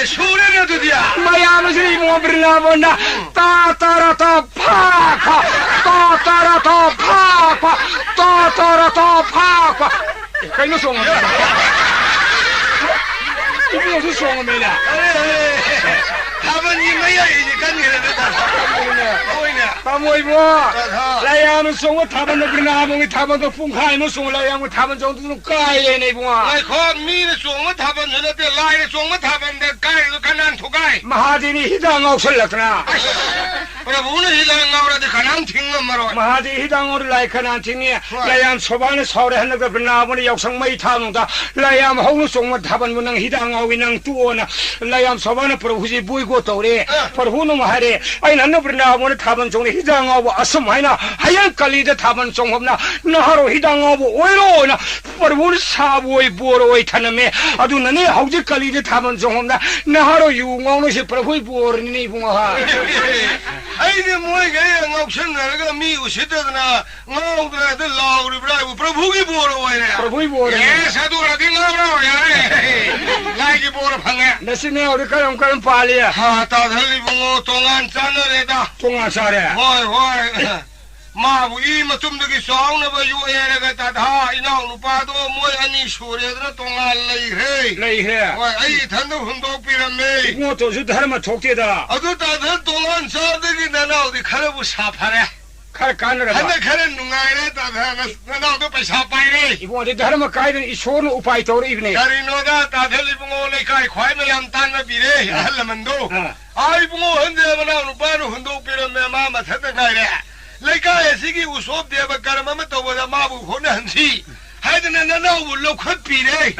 修炼了对的呀。妈呀，那是莫不那么那，哒哒啦哒啪啪，哒哒啦哒啪啪，哒哒啦哒啪啪，跟你说我没？你不是说我没的？他们你没有一起跟你的那他们么？来呀，们说我他们那不那么，他们都分开，们说来呀，他们就这种改的那个啊。来看你的说我他们那边来的说我他们的改都看难涂改。马哈迪你当我说了呢？不是不能一当我了的看难听了嘛咯。马哈迪当我来看难听呢，来呀，说完了吵的那个不那么的要生没他弄的，来呀，后头说我他们不能一当我能多呢，来呀，说完了不是不会过头的，不是弄还的，哎，那不那么的他们中的。当我阿什么呢？还要搞的他们中国呢？那哈罗当我为了呢，不是我的啥为不为他们没？啊，就那你好几搞的他们中国呢？那哈罗有我那些不会不的那不哈？哎，你每个人我现在那个米有识得呢，我的这老的不来，不不会播了我呢。不会播的。哎，啥多了听我了呀？来几播了朋友。那是呢，我的个人巴黎啊。啊，到这里我东岸站了的da。东岸啥的？喂，妈不伊嘛，怎么个爽了吧？有那个大他，一闹路巴多，莫安尼说的那东岸来嘿。来嘿。喂，哎，他都很多别人没。我都是他们托给的。啊，都大他东岸上这个那闹的，看了不傻拍嘞。看干了吧？看那看了弄来了，大他那闹都被傻拍嘞。我这他们改的一说那五百多的一个呢。家里那个大他里不我来改快没两单了比嘞，俺们都。哎，不我很多嘛闹路巴都很多别人没妈妈他在改的。来改也是个无所谓吧，干嘛么都我的妈不可能很气，还是那我老快比嘞。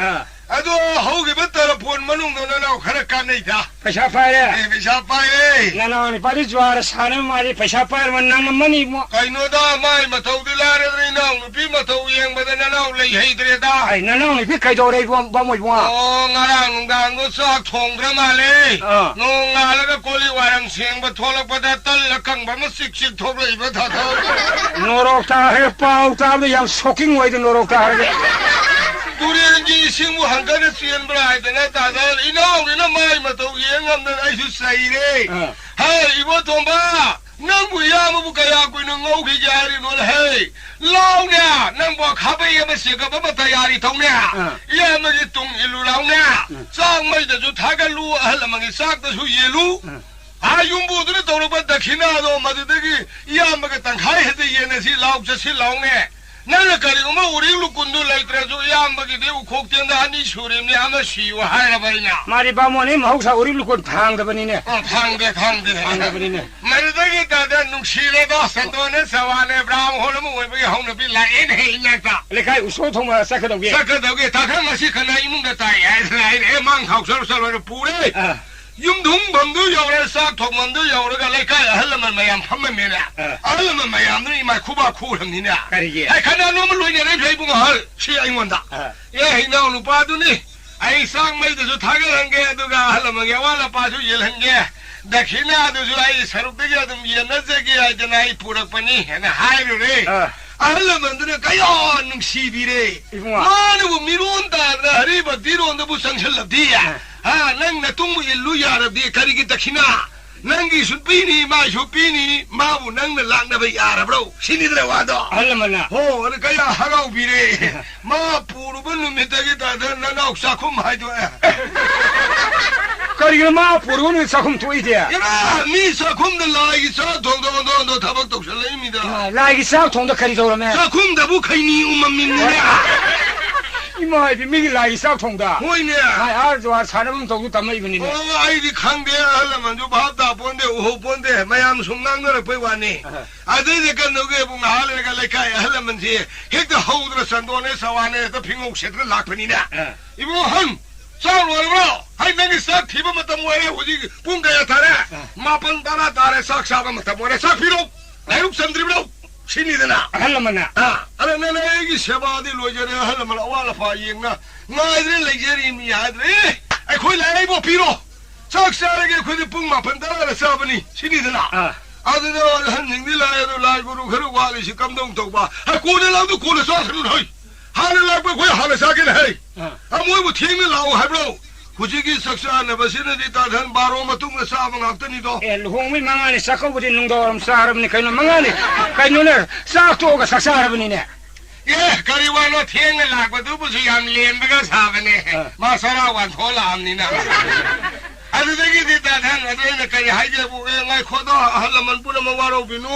啊，都好个不得了，破门弄到那我看他干那家。不下班了。哎，不下班嘞。那你把你抓了，啥人嘛的不下班嘛，那么你么？哎，那大买嘛头的来了的那，比嘛头样嘛的那累黑的大。哎，那你别改到那个把没忘。哦，我杀痛的嘛嘞。弄那个锅里晚上先把拖了把它炖了，刚把么洗拖了一把它头。诺罗达还包扎的样，shocking way的诺罗达的。都连你心目很跟着见不来的那大家一闹的那买嘛都一样的爱去谁嘞？嘿，我懂吧？那不要么不该要归那我给家里弄了嘿，老呢，那我咖啡也没写个不在家里懂呢，也没去懂一路老呢，上没的就他个路，还那么给上的出一路。啊，用不着到了不得去那多嘛，就这个也没个等开的也那是老就是老呢。那个里我们屋里路滚都来得就样么个的，我空间的你处理你还没洗我还了吧你？妈的，把我那毛啥屋里路滚烫的吧你呢？烫的。烫的吧你呢？没得这个大家弄起来到很多人说话呢，不然我们会不会红的比来一那个？你看有说通吗？啥个都给？啥个都给，他看我是可能一梦的大爷来的，忙头说的不嘞。用通门都有了，杀通门都有了个来改，还那么没样，他们没了，还那么没样，你买苦吧苦什么的？哎，看到我们老年人赔不好，是英文的，也那路巴都呢，哎，上没的就他个人给都个，还那么给完了巴就也人给，那去那都是哎，上路这个都也那这个哎，就那一铺了把你，那还有嘞。俺们这个呀，能洗皮嘞！妈的，我没弄大的，那把地弄都不生成了的呀！啊，那东北路亚的的，看你给他去哪？那个是比你妈说比你妈不能的烂的被压了不？心里在玩的。俺们呐，哦，那个呀，还老皮嘞！妈不如不能没得给他的，那老啥空买的？这里马不如你啥空多一点。呀，你啥空的来一啥通他们都是来米的。来一啥通的可以走了没？啥空的不可以你我们明的。你妈的，没来一啥通的。我呢？哎，儿子啊，差点都是咱们一个人。我爱的看的，他们就把大半的、后半的，没俺们从那个来背完呢。啊，这些跟那个不拿那个来改，他们去，那个后头的山多呢，上完呢，都平衡写的拉回你呢。一不很。上路了不？还那个啥提不么？怎么来？我就不该要他嘞。马奔打那打嘞，啥啥不么？怎么来？啥皮肉？来路三три不？心里的呢？还那么呢？啊，那个小巴的罗家的还那么了，完了发言啊！我这来这里米孩子，哎，快来一波皮肉！啥啥那个快点蹦嘛，奔打那啥不呢？心里的呢？啊，这个很认真来过路，可能话的是感动到吧？还过来老都过来啥程度去？还能来不快？还能啥给你？啊，我听的老还不？ 후지기 석사는 버시는데 다른 바로 마뚱을 싸면 앞더니도 루홍미 망하니 사커부디 농도럼 싸하르니 그는 망하니 그는 싸토가 삭사하르니네 예 가리와노 팅을 나고도 무슨 양리엔베가 사베네 마사라완 홀람니나 아주 되게 다른 어디에 가리 하이제부 ngay 코도 할라만 부르면 와로 비누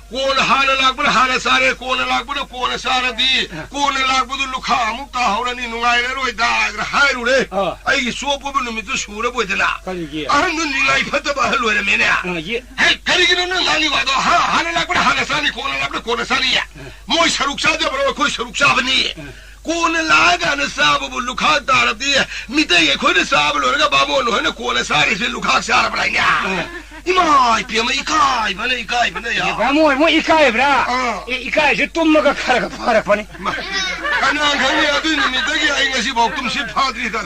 कोन हान लागबुल हान सारे कोन लागबुल कोन सारे दी कोन लागबुल लुखा अमुक हावरनी नुगाइरे रोय दा हाइरु रे आइ सोपो नुमित सुरे बोइदला अहन निलाई फतबा हलुरे मेने हे करिगिनु नानी वादो हा हान लागबुल हान सानी कोन लागबुल कोन सानी मोय सरुक्सा जबरो कोई सरुक्सा बनी कोन लागा न साबु लुखा दारदी मिते ये कोन साबु लोरगा बाबो नो न कोन सारी से लुखा सार बलाइया 이마 이피마 이카이바네 야 뭐 이카이브라 이카이 좀 먹어 가라 봐라 보니 가난 강이 아들이 미덕이 아이가시 복tum시 파드리다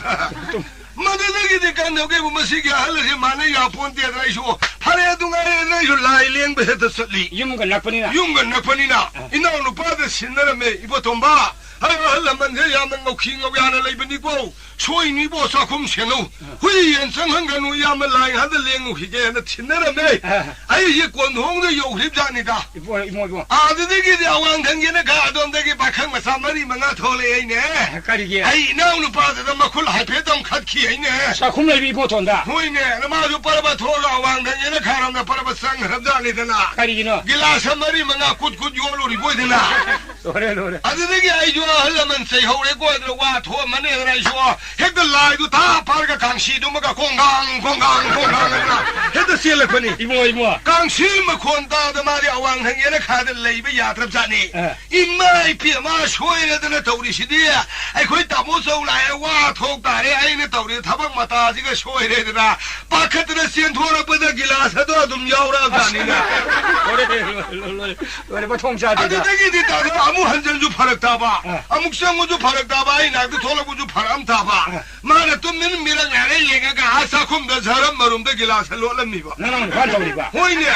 마데데기 간노게 무마시기 할레 마네 야폰티에다 이쇼 파레 둥아에 이쇼 라일링 베헤드 설리 윤건 낙번이나 이나우노 파데 신나라메 이보 돈바 할라만 야만 노킹고 야나 레이브니고 소인이보 사콤 셴노 후이엔 성한가노 야만 라이 하드 랭고 히게나 친나라메 아이 이 권홍도 요립자니다 이모 아드데기 야왕 강게나 가돈데기 바캉 마사마리 망아 톨레이네 가리게 아이 나우노 파데 마쿨 하이페덤 컷키이네 사콤레비 이모 돈다 후이네 나마주 파라바 톨라 왕 강게나 카람나 파라바 상합자니다나 가리기노 길라사 마리 망아 굿굿 요로리 보이데나 노래 아드데기 아이조 할라만 세호레 고드로 와 토마네라 이쇼 헤드 라이도 다 파르가 강시도 뭐가 공강 헤드 실레코니 이모 강실마 콘다도 말이야 왕행에나 카드 레이베 야트랍자니 임마이 피마 쇼이레드네 더우리시디야 아이 거의 다 모서울라에 와 톡다레 아이네 더우리 타박 마타 지가 쇼이레드라 바카드네 센토라 버더 길라사도 좀 야우라자니나 노래 뭐 통자되다 아드데기 다도 아무 한전주 파락다바 아묵상무주 파락다바 아이 나도 돌아구주 파람다바 마나 tummin mirang ane yenga ka asa kum da zaram marum da gilas lo lammi ba 나는 관통이 봐 hoine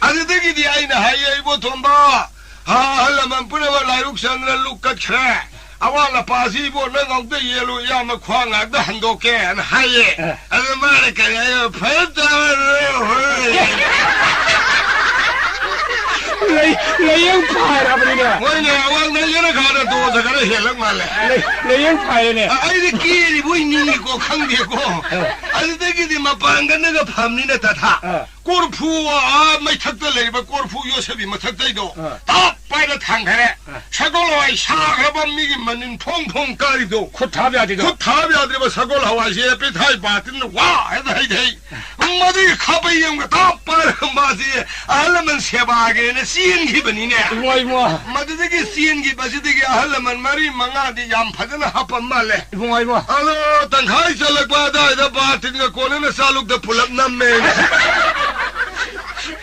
ade de gi di aina haye ibo tomba ha hala man puna wa lairuk sandra lukkat khre awala pasi bo na ngok de yelo ya ma khwang ak da hando ke an haye ade mare ka ya phata 레이영 파이라버리네 hoine awang na yena ka da do da ka helak male 레이영 파이네 아이디 끼리 보이니고 강대고 아이디기 마방간네가 밤니네 다타 골프와 마이 탁달레바 골프 요셉이 마탁다이도 다 빠이다 탕카레 사골로와이 사가밤 미기 만닌 통통 까리도 코타비아디도 코타비아디바 사골하와시 에피 타이 바틴 와 에다이데이 엄마들이 카바이 형가 다 빠이다 마지 알라만 세바게네 시엔기버니네 이모 마드데기 시엔기 바시데기 알라만 마리 망아디 얌 파드나 하판 말레 이모 알로 당카이 살락바다 이다 바틴가 코네나 살룩다 풀업 남메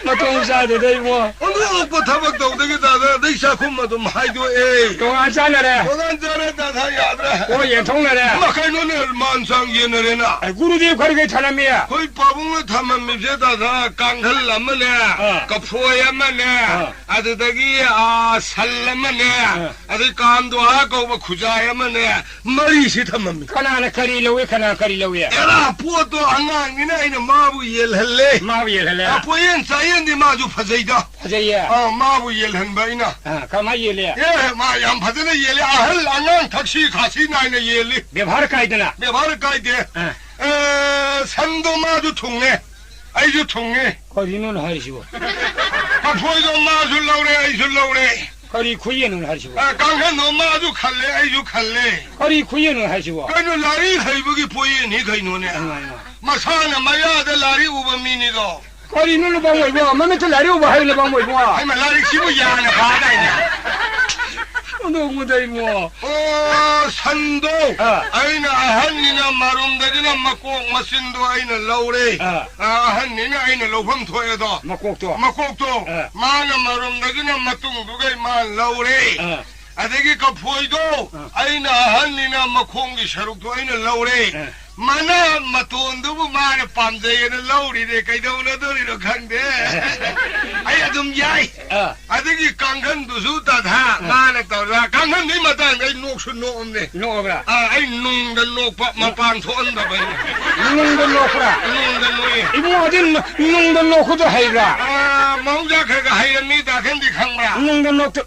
뭐 통자되다 이모 오늘 오빠 타박 동데기 다다 넥사 콤마도 마이도 에 동안자네래 오난 전에 다다 야드라 오연통네래 마카이노네 만상 예네레나 구루디 가리게 차남이야 거의 바봉을 타면 미세다다 깡칼 남메네 까포야메네 아드데기 살라메네 아드 깐도 하고 구자야메네 머리시 탐합니다 카나나 카리로웨 카나 카리로웨 에라 포도 안강이나 이는 마부 일할래 마비엘래 포엔 사이엔디 마주 파제이다 하제야 마부 일한 바이나 가마이엘래 예 마양 파제나 일이 아할 안강 택시 가시 나이나 일이 베바르카이드나 내 말을 까이게 산도 마주 통네 아이주 통네 거리는 하시고 포이도 마주 라우레 아이주 라우레 거리 구이에는 하시고 강한 너 마주 칼레 아이주 칼레 거리 구이에는 하시고 그래도 라리 하이버기 보이니 가이노네 마사나 마야데 라리 우범미니도 거리 눈을 보고 이거 마메트 라리 오버 하이를 보고 이거 하이마 라리 키부 야나 바다이냐 너무다 이모 산도 아이나 아한니나 마rum다지나 막고 마신도 아이나 라우레 아한니나 아이나 로범 토에도 막곡도 마나 마rum다지나 마뚱두가 마 라우레 아데기 까 포이도 아이나 아한니나 막콩기 샤룩도 아이나 라우레 마나 마톤도 마나 밤제에는 라우리레 가이도나 도리로 강데 아이 좀 야이. 아들이 강간 두수다 다. 나는 떠라. 강간 니 마다 내 녹수 녹네. 녹어라. 아, 아이 농된 녹밥 마pan 손다 봐. 농된 녹어라. 농된 녹이. 이거 어디 농된 녹고도 해라. 아, 멍자 그가 하이랍니다. 근데 강마. 농된 녹도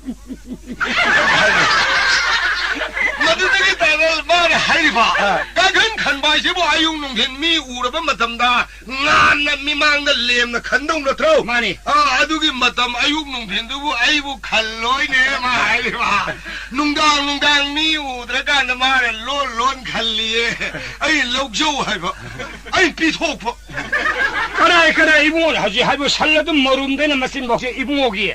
마드들이 다들 말에 하이봐. 강간 간바시보 아육농된 미 우르바 마담다. 나나 미망다 렘나 간동도 들어. 많이. 아, 아두기 마담 아육농된도 아이고 칼로이네 마 하이봐. 농당 미 우드라가 나 말에 론론 칼리에. 아이 록조 하이봐. 아이 비토포. 그래 이봉을 하지 하고 살려도 모른다는 말씀 혹시 이봉옥이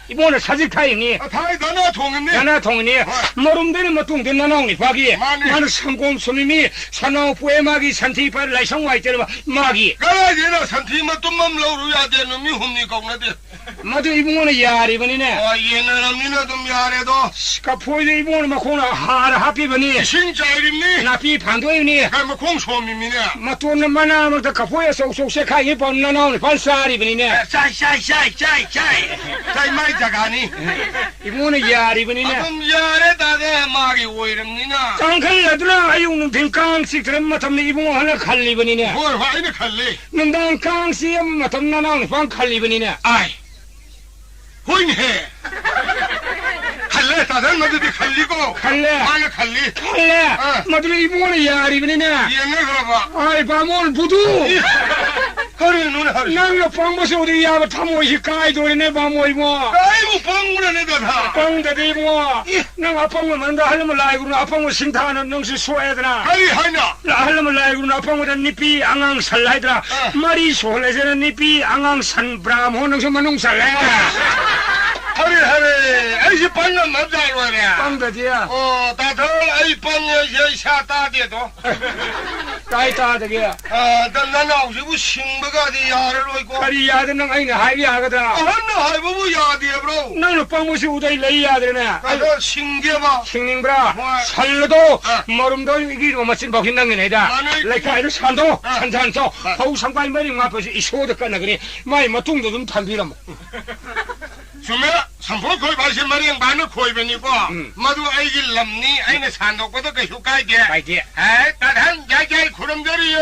이봉을 사직 타이니 다이 나나 통했네. 나나 통이니 모른다는 뭐 뚱된 나나오니 박이 많이. 나는 상공 소님이 산호부의 마기 산티파를 라이상와 있잖아 마기 그래 얘나 산티만 똥맘 러루야 되는 미 홈니 공나데. 마도 이봉을 야리버니네 아, 얘는 니나 좀 야래도. 스카포이도 이봉을 막 공나 하라 하피버니 진짜 이름니. 나피 반도이니 그뭐 공소미미네. 마토는 마나 막다 카포에 속속세 카이 번 나나오니 반사리버니네 짜이. 짜이 마이 자가니. 이봉을 야리버니네 좀 야래 다데 마기 오이름니나. 깡칼라드라 아용는 빈깡씩 들은 마탐네 이봉을 하나 칼리버니네 뭘 화이네 칼리. 능당 깡씨 마탐 나나오니 반 칼리버니네 아이. 호인해. 칼레 다들 너들이 칼리고. 칼레. 마가 칼리. 칼레 마드로 이봉을 야리버니네 얘네 그러봐. 아이 밤을 부두 허리 눈에 허리. 나는 방버스 어디 야가 타모시 까이도리네 밤을 이봉 아이고 뻥구나 내가 다. 뻥대대 이봉 난 아팡을 만다 하려면 라이구나 아팡을 신타하는 능수 소해드나 아이 하냐. 하려면 라이구나 아팡을 니피 앙앙 살라이드라 말이 소래제는 니피 앙앙 산브라모 능수 만웅 살래 허리 아이씨 빵은 남자로 하네. 뻥대지야 다들 아이 빵에 여샤 따대도. 까이따되게 난 아우시고 싱버가 디 야를 놓고. 까리 야드는 아이네 하이비 하거든 한나 하이버부 야디에 브로. 나는 빵무시 우다이 레이 야드네 다들 싱겨봐. 싱닝브라 살려도 머름도 이기로 마친 버킨 당연이다 레카 이를 산도 산산소 허우 상관이 머리 앞에서 이 소도 끝나그니 마이 마뚱도 좀 탄비라 뭐 주메 삼포 거의 발신 말이야 마늘 거의 변이고 마도 아이길 남니 아이네 산독보다 그 효과이게. 까이게 에이 따단 야기할 구름들이요.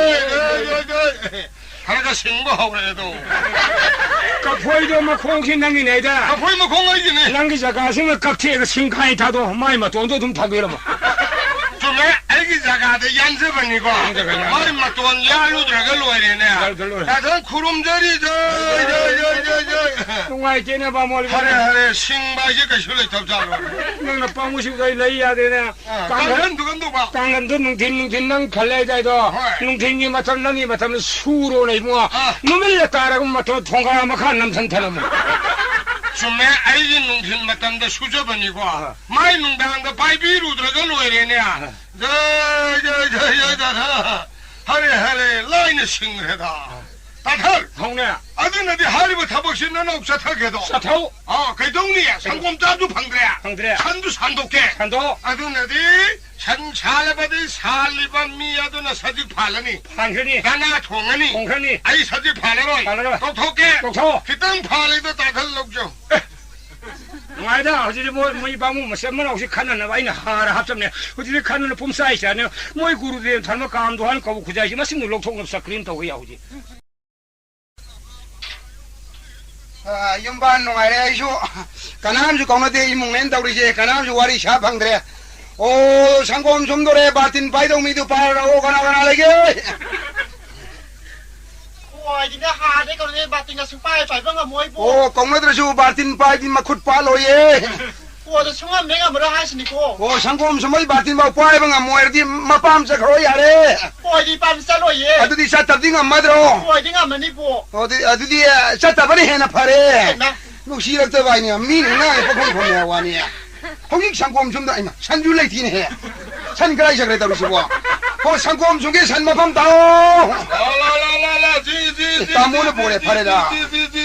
하나가 싱거하고 그래도. 까포이도 뭐 공신 당연이다 아 보이면 공화이기네. 랑기자 가슴을 깍지에서 신카이 타도 마이 마뚱도 좀 탄비라 뭐 주메 알기 자가도 연습은이고 말이 막돈 야로 들어가 놓아야네. 따단 구름들이 뚱아이 째네 봐뭘 하래 싱바시 그 실내 덮자로. 너는 빵무시 우다이 레이 야드네 깡은 누군도 봐. 땅간도 능tin 칼레자이도 능tin이 마탐 랑이 마탐 수로네 뭐 누밀려 따라고 마탐 통과하면 간 남산타는 뭐 주메 알기 농신 맞단다 수저번이고 마이 농당한다 바이비로 들어가 놓아야네. 하래 라인에 싱해다. 다들 동네 아들네들 하리버 타복신는 없사타게도. 사타오 그 동네에 상공자도 방들야. 방들야. 산도 산독게. 산도 아들네들 산 살아봐도 살리반 미야도나 사직 팔라니. 판현이 나나 통하니. 공현이 아이 사직 팔라로. 팔라로. 똑똑게. 똑똑. 그땅 팔리도 다들 녹죠. 아니다 어디 뭐이 방문 뭐 쌤만 혹시 가는 와이나 하라 합점네 어디 가는 봄사이시 아니야 뭐이 구루대 잘못 감도하는 거고 구자지 마심 놀록통 없어 그린다고 야우지 Yumban no ngare isu kanam ju kong de imung nen tawri je kanam ju wari sha bang dre o sangom sum dore batin pai dong mi du pa ra o kana lege โอ้ยจริงๆหาได้ก็เลยบาติงกับสุป้ายไปเพิ่งกับมวยปู o kong na dre ju batin pai din ma khut pa lo ye ปูจะช่วยเมฆกับมันให้สินิโก้ o sangom sum mai batin ba pai bang moer di ma pam sa khro ya re ปูดีปามซะเลยเย่ adu di sa tab ding ma dro ปูจริงๆมันนี่ปู o di adu di sa tab ba ni he na phare เห็นไหม lu shi rak ta ba ni mi ni na pa khong khong ya wa ni hong yik sangom sum da ai ma san ju lai thi ne he san krai sa kre ta lu si bo o sangom sum ge san ma pam ta la, ta mo le bo le phare da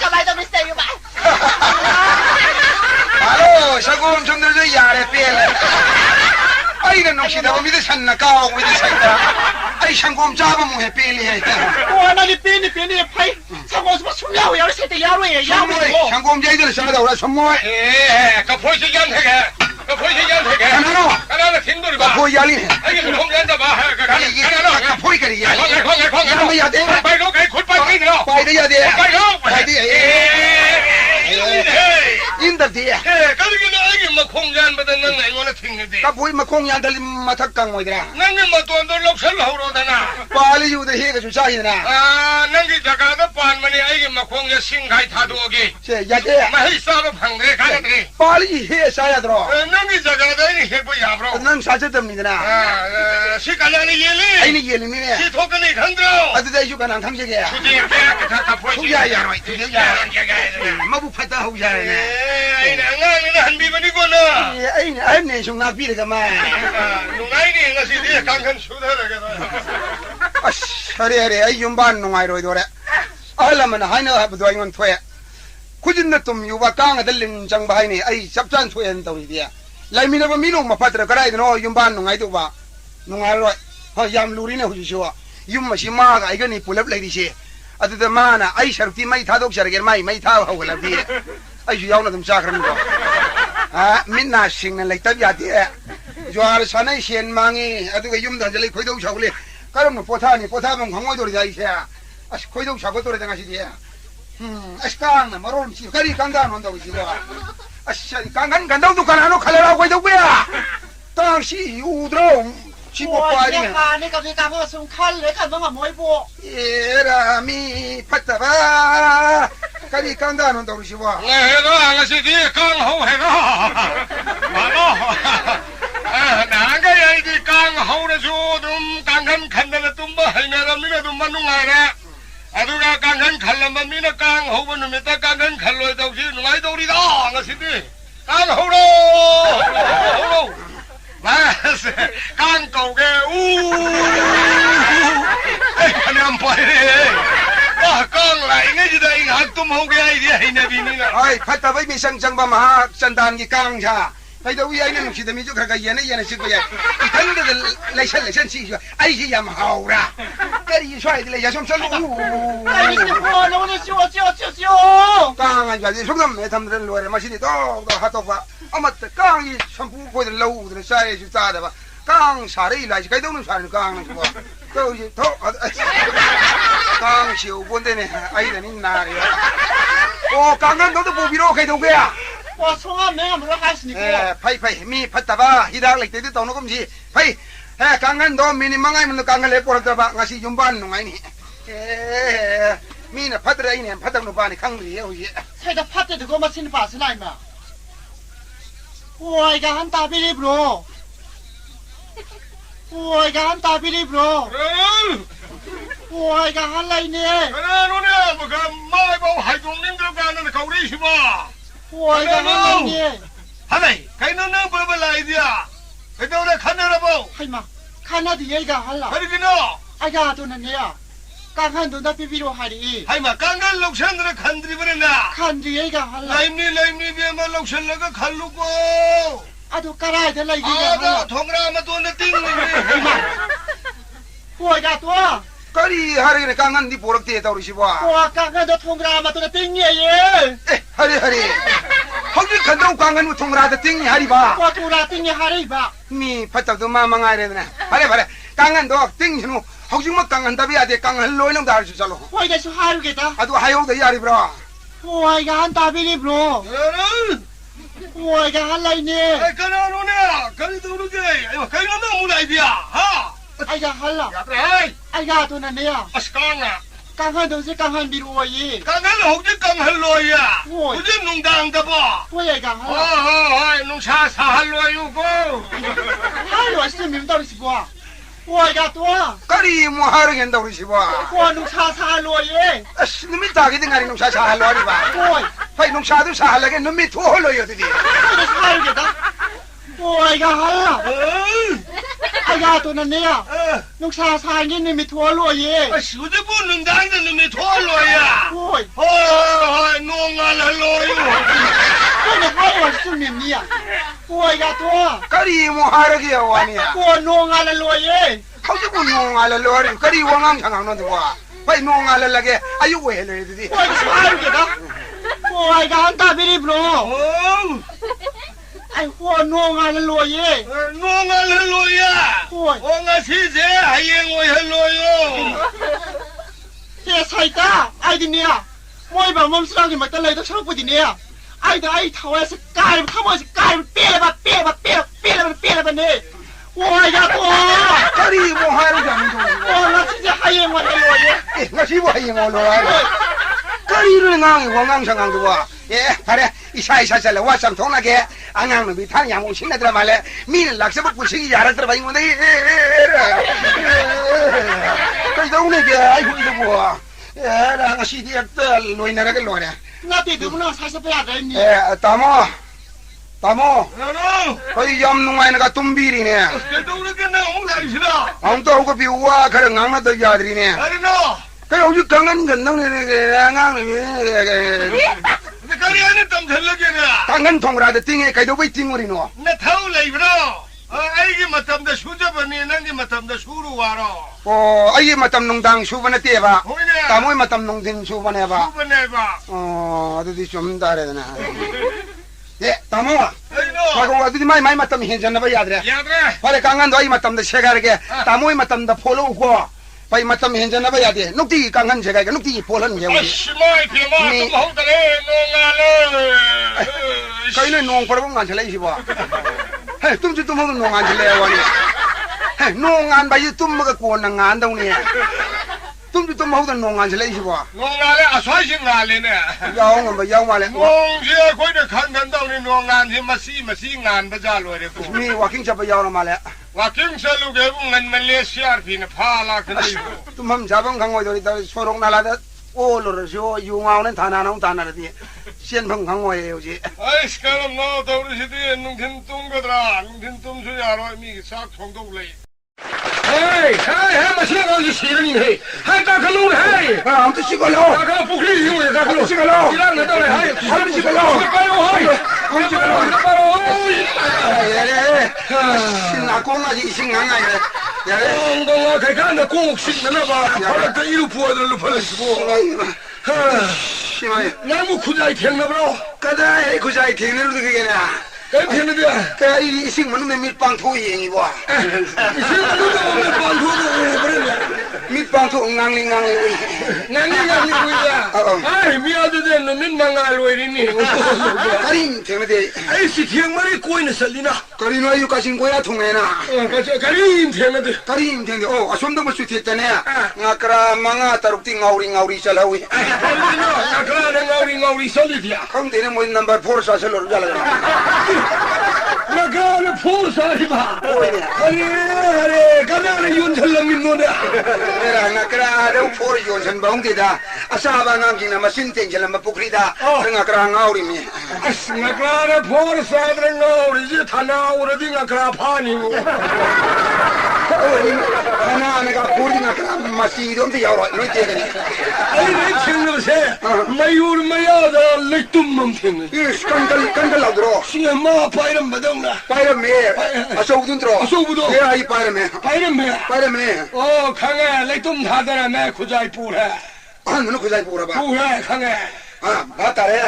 가만히 좀 있어요 봐 알로 사고 좀 들어 야래 빼래 아이는 놈시다 믿어 산나 까오 믿어 산다 아이 상곰 잡아먹 해 빼리 와나니 빼니 파이 사고서 숨야고 야로 세대 야로에 야로 상곰 자이들 사다 오라 선모 그 보시기 안 되게. 그 보시기 안 되게. 하나는 팀돌이 봐. 보이 야리네 아이게 공연자 봐. 가나 보이 그리 야 광. 야 돼 빨리 가. 골빨리 들어. 빨리 야 돼 빨리 가. 빨리 인더디 가르기는 아이게 뭐 공연보다 넌 내고는 튕기지. 까 보이 마 공양 달리 마탁강 뭐이더라 너는 뭐 돈도 럭설 하우러다나. 빨리 유도 해가 좀 사이나 아, 너기 자가도 반만이 아이게 뭐 공연 신가이 타도기. 제 야게 마이 싸도 방대 가는데. 빨리 해 사야 들어 너기 자가도 이 해보 야브로. 난 사셨답니다 아, 시간이 예리. 아이니 예리네 시 토근이 흔들어. 아드다 유가난 강제게 굳이 이렇게 다 보이지. 후야야 후야. 마부 파다 후야네 아이, 나는 한 비번이구나. 아이니 아이네 중나 비르가마 누나이니 것이 뒤에 강한 수다라겠다. 아래 아이 윤반 농아이로 이도래 알라면 하이나 하부도 이건 토에 ku진na tum yuba kanga dalin jang bahai ni ai sapchan thoyen taw dia lai mina ba minu ma patra karai no yumban no ngai tu ba no ngai ro ha yam luri ne hu sho yum ma shi ma ga ai ga ni pulap lai di she adu da mana ai sharti mai tha dok shar ger mai tha ho la bi ai ju yaw na tum sakram ko ha minna sing na lai tab ya ti jwar sanai shen mangi adu ga yum da jali khoi dok chawle karam no potha bang khangoi dor jai she as khoi dok chago dor da ngasi dia askan marom si kari kangan honda wi siwa ashan kangan gandau dukan ano khalara koi dau ya tang si udro 我一看那个这干个送看来看怎么没不？ era mi pataba kari kanda no do shi wa 来个我是的刚好那个完了哪个人的刚好的说都刚刚看到了都没还那个没那都没弄来的아두가 강한 칼라만 미나 강호분은 메다 강한 칼로에 다우시 누가이 도리다 가시디 강호로 호로 마스 강고게 우 그냥 빠이래 아 강라이 내지다 이 학도 모게 아이디야 이네 비니나 ai pataba mi sang sang ba ma sandan gi kang cha kai do wi ai ne shi de mi ju ka yen yen shi ko ya kan de lai shan chi ai ji yam hao ra kari shwai de lai ya shom shom 哎，你我弄的修。 kang an ja ji shom me tham de lo re ma shi ni do ha to ba ama de kang yi shom pu ko de lo de sai ji za de ba kang sa re lai kai do no sa ni kang ni ba do ji to kang xiu bun de ne ai de ni na re o kang an do de bu bi ro kai do ge ya 我从来没有没有开始你过。 pai mi pataba hidak lek te tawno kom si pai kangan do mini mangai mun kangan le por ba ngasi jumban no ngai ni mi na patra ini patam no ba ni khang ri ho ye 才的怕的这个嘛，现在把是来嘛？我一个很大比例 bro， 我一个很大比例 bro， 我一个很来呢， 그러네 뭐가 마이보 하이동님들 가는 거리 시바 我一个很来呢。 하메 가이는 버버 라이디야 그도래 카메라 보 嘿嘛，看那底下一个很了， 그리기노 哎呀，都那样，刚看到那比比罗海里， 하이마 깡간 록션들의 칸들이 버렸나 看底下一个很了， 라임니 비에만 록션러가 칼루고 啊都干来的那一个很 아다 了， 통라마 돈에 띵니 我一个多， kari hari ne kangan di porok te tawri si ba 我刚看到通个嘛都那顶爷爷， hari hoji khandau kangan mu thongra de ting hari ba 我突然顶爷海里吧， mi patab do ma mangai re na bare kangan do ting nu hoji ma kangan da bi ade kangan loi nam dar su chalo 我一个是海里给他， adu hayo da yari bro 我一个很大比例 bro， 여러분 我一个很来呢， 그러노네 그리도 그러게 가이는 너무 라이디야 하 哎呀很了， 야트라이 哎呀都那样， 아스강아 刚看都是刚看比罗耶， 깡간 호지 깡할로야 뭐. 호지 농당다 봐 我一个很了， 어허 농사 사할로유고 海里是明到底是不？我一个多， kari mu har gen tawri si ba 我弄叉叉罗耶， numi ta gi ngari nung sa sa halo ri ba 我。 pai nung sa du sa halage numi thu holo yo di 这个是海里给他，我一个很了，哎呀都那样，弄叉叉你那没拖罗耶， 휴대폰 농당다 놈이 토할로야 我。 어허 농알할로유 这个海我是明你呀，我一个多， kari mu har gi wa ni 我弄啊了罗耶， hoji ku nung ala lo ri kari wa ngang chang no du wa pai nung ala lage ayu we le di 我一个是海里给他，我一个很大比例 bro， 어 哎我弄啊了罗耶， 농알할로야 我 엉아 시세 하이행오할로유 这菜大爱的呢，我一般我们上去买的来都超不的呢，爱的爱头还是盖他们是盖别了吧别了吧别了别了吧别了吧呢，我一个多， kari mu har gen du 我那直接海盐我的罗耶。 ngasi wa hi ngo lo kari ru ngang wa ngang chang du wa pare isa sala wa sam thong la ge angang no bi thang yang u shin na tra ma le min lak se bu shi ya ra tra ba ngo dai kai do ne ge ai hu du wa ra ngasi di ta loi na ra ge lo ne 那对对不能才是不要人呢。 tamo tamo 너너 kai yam nu ngai na ka tum bi ri ne 그도르게 나 옹라이시다 ang to ko bi wa kar ngang na to ya ri ne 아리노 kai ho ju kang ngan gan nang ne ngang ne 근데 가리 안에 땀 잘나게나 kang ngan thong ra de ting e kai do bai ting ri no 나 타올라이브로 아이기 맞담다 수저버니 난기 맞담다 수루 와로 ai matam nung dang su ba na te ba 호이네 ta moi matam nung din su ba ne ba 수번해봐 adu di chum da re na ta mo ka 아이노 ko adu di mai matam hin jan na ba yad re 야드레 pare kang ngan do ai matam da che ga ge ta moi matam da follow ko pai matam hin jan na ba yad nuk ti kang ngan che ga nuk ti polan ye wi 아씨마이 비마 좀 하우다래 농알래 kai le nong par bang ngan che lai si ba he tum chi tum hong nong ngan che le wa ni 농안 바이 뚱마가 고는 안 동네 뚱도 뚱하고 농안 잘 해시고 농안에 아사싱안이네 야옹은 뭐 야옹말래 농지에 거기에 간간다우니 농안이 마시 안바자로래고 미 와킹 잡아 야옹 말래 와킹 살루게 bungan Malaysia 피네 파라 그리고 뚱함 잡은 강호들이 다 소록 날아다 오로르쇼 융아오는 다나나온 다나르디 시엔펑 강호예요지 아이스 그럼 너 더우시디 농진 뚱거더라 농진 뚱수야로 미 싹통도블레 헤이 마시나가 시르니 헤이 다칼로 헤이 아무튼 시걸로 다칼 부크리 이용해 다칼로 시걸로 이랑 내더래 헤이 하루 시걸로 헤이 하루 시걸로 예래 신나 공아지 신강아 예래 엉덩아 개간다 꼭 신나봐 바닥에 이루 부어들로 벌리시고 심하게 나무 구자이 탱나브로 까다이 구자이 탱내로도 그게나 탱내비야 그 이식 먹는 밀빵 토이행이 봐 밀빵 토 앙링앙리 낭낭이 구이야 아이 미아드데 놈인 망알로 이리니 가림 탱내데 아이씨 탱머리 꼬이는 살리나 가림아 유가신 거야 통해나 가림 탱내데 가림 탱내 아솜도 뭐 수티했다네 나그라 망아 따룩띠 ngauri 살하위 나그라 ngauri 살리디야 강대는 뭐 넘버 4 사슬로 잘라 나가는 포사리바 아래 가나는 윤철랑님 노래 Era nakra dau for yon san baung tida asaba ngam jina masin teng jalan mapukrida ngakra ngauri mi 나가는 포사드는 ngauri 타나 오르디 나가라 파니 ana naga puri ngakra masi dom te yauro no te gani 아이 내 친구세 마유르 마야다 렉tum맘 팅 is kandal laudro 신마 파이름 바동나 paira me asogdun tro asogbudo. ye ai paira me 파이름 매 강에 렉tum 다더라 매 구자이 뿌라 no ko jai pura ba 뿌라 강에 ba tare